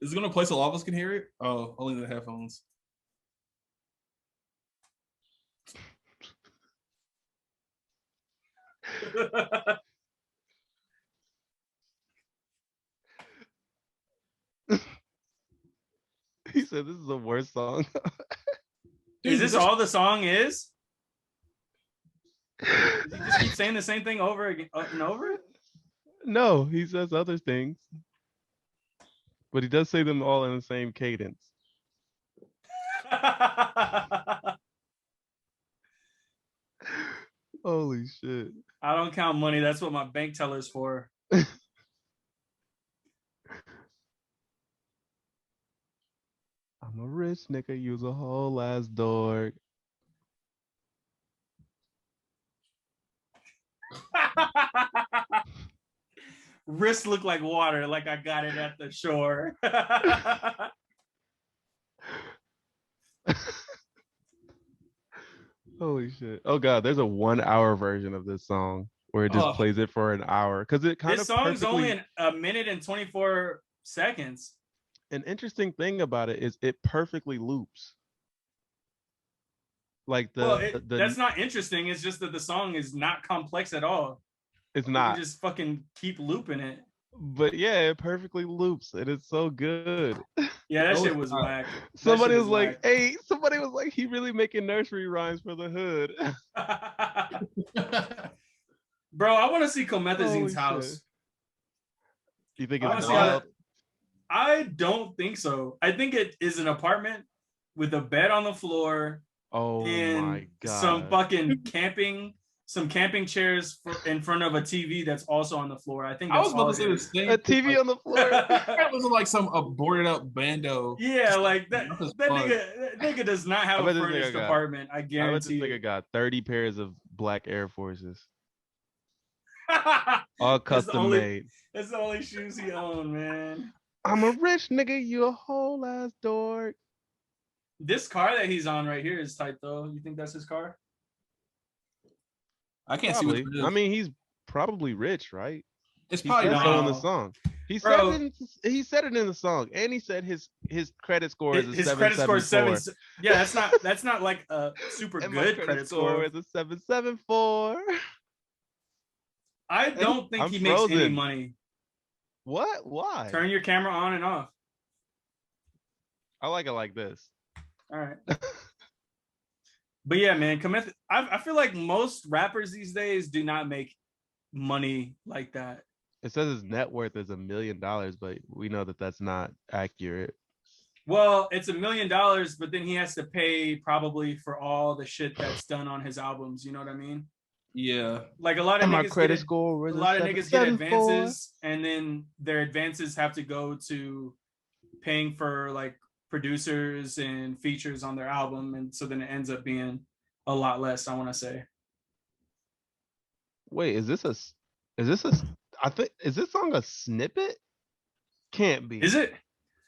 Is it gonna play so all of us can hear it? Oh, only the headphones. He said this is the worst song. Dude, is this all the song is? Does he just keep saying the same thing over and over? No, he says other things. But he does say them all in the same cadence. Holy shit. I don't count money. That's what my bank teller's for. I'm a rich nigga. Use a whole ass dork. Wrists look like water, like I got it at the shore. Holy shit. Oh God, there's a 1 hour version of this song where it just plays it for an hour. Because it kind of. This song's only a minute and 24 seconds. An interesting thing about it is it perfectly loops. Like that's not interesting. It's just that the song is not complex at all. It's not. You just fucking keep looping it. But yeah, it perfectly loops and it's so good. Yeah, that shit was whack. Somebody was like, hey, he really making nursery rhymes for the hood. Bro, I want to see Comethazine's house. Shit. You think it's wild? I don't think so. I think it is an apartment with a bed on the floor Oh my god! Some fucking camping chairs in front of a TV that's also on the floor. I think I was about to say the same. A TV on the floor. That was like some boarded up bando. Yeah, like that nigga does not have a furnished apartment. I guarantee. I bet this nigga got 30 pairs of black Air Forces. All custom made. That's the only shoes he owned, man. I'm a rich nigga, you a whole ass dork. This car that he's on right here is tight though. You think that's his car? I can't see what it is. I mean, he's probably rich, right? It's probably not in the song. He said it in the song, and he said his credit score is a 774. Yeah, that's not like a super good credit score. Is a 774. I don't think he makes any money. What? Why? Turn your camera on and off. I like it like this. All right. But yeah, man, I feel like most rappers these days do not make money like that. It says his net worth is $1 million, but we know that that's not accurate. Well, it's $1 million, but then he has to pay probably for all the shit that's done on his albums. You know what I mean? Yeah. Like a lot of niggas get advances, and then their advances have to go to paying for like producers and features on their album, and so then it ends up being a lot less, I want to say. Wait, is this song a snippet? Can't be. Is it?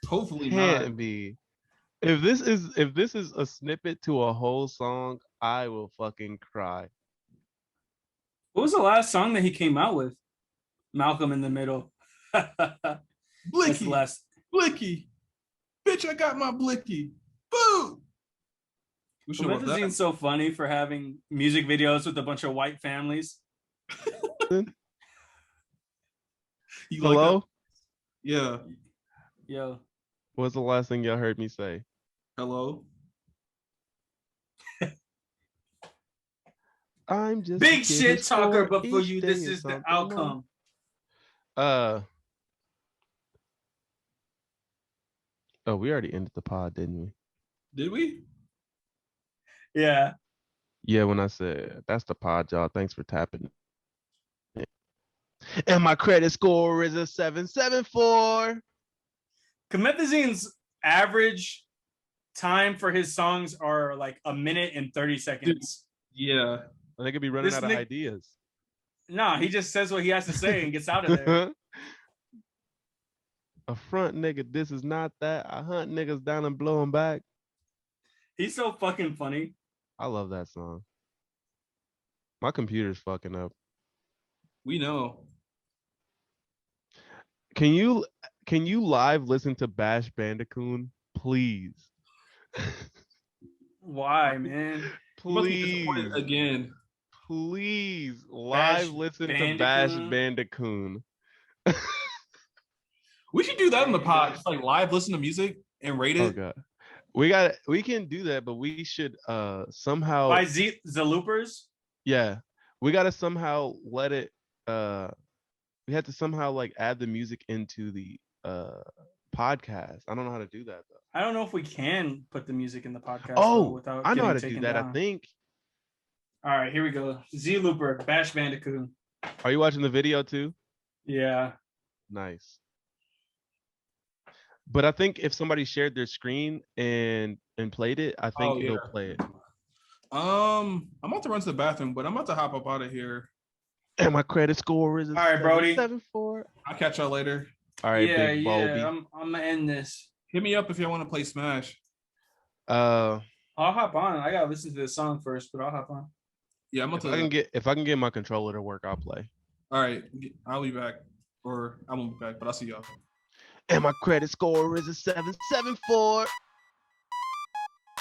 Hopefully can't not. Be. If this is a snippet to a whole song, I will fucking cry. What was the last song that he came out with? Malcolm in the Middle. Blicky. Blicky. Bitch, I got my blicky. Boo! Methezine's so funny for having music videos with a bunch of white families. Hello? Like yeah. Yo. What's the last thing y'all heard me say? Hello? I'm just big shit talker, but for you, this is the outcome. Oh, we already ended the pod, didn't we? Did we? Yeah. Yeah, when I said that's the pod, y'all. Thanks for tapping. And my credit score is a 774. Methezine's average time for his songs are like 1 minute and 30 seconds. Yeah. They could be running out of ideas. Nah, he just says what he has to say and gets out of there. A front nigga, this is not that. I hunt niggas down and blow them back. He's so fucking funny. I love that song. My computer's fucking up. We know. Can you live listen to Bash Bandicoot, please? Why, man? Please. Again. Please live listen to Bash Bandicoot. We should do that in the pod. Just like live listen to music and rate it. Oh god. We can do that, but we should somehow by the Loopers. Yeah. We gotta somehow let it we had to somehow like add the music into the podcast. I don't know how to do that though. I don't know if we can put the music in the podcast. Without I know how to do that. Down. I think. All right, here we go. Z Looper, Bash Bandicoot. Are you watching the video too? Yeah. Nice. But I think if somebody shared their screen and played it, I think it'll play it. I'm about to run to the bathroom, but I'm about to hop up out of here. And my credit score is all right, Brody. 774. I'll catch y'all later. All right, big Bobby. I'm gonna end this. Hit me up if y'all want to play Smash. I'll hop on. I gotta listen to the song first, but I'll hop on. Yeah, I'm gonna. If I can get my controller to work, I'll play. All right, I'll be back, or I won't be back, but I'll see y'all. And my credit score is a 774.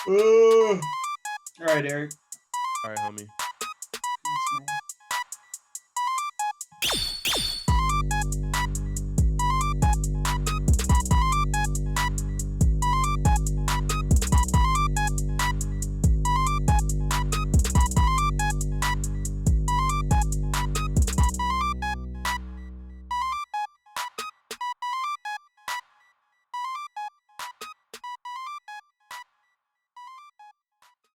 All right, Eric. All right, homie.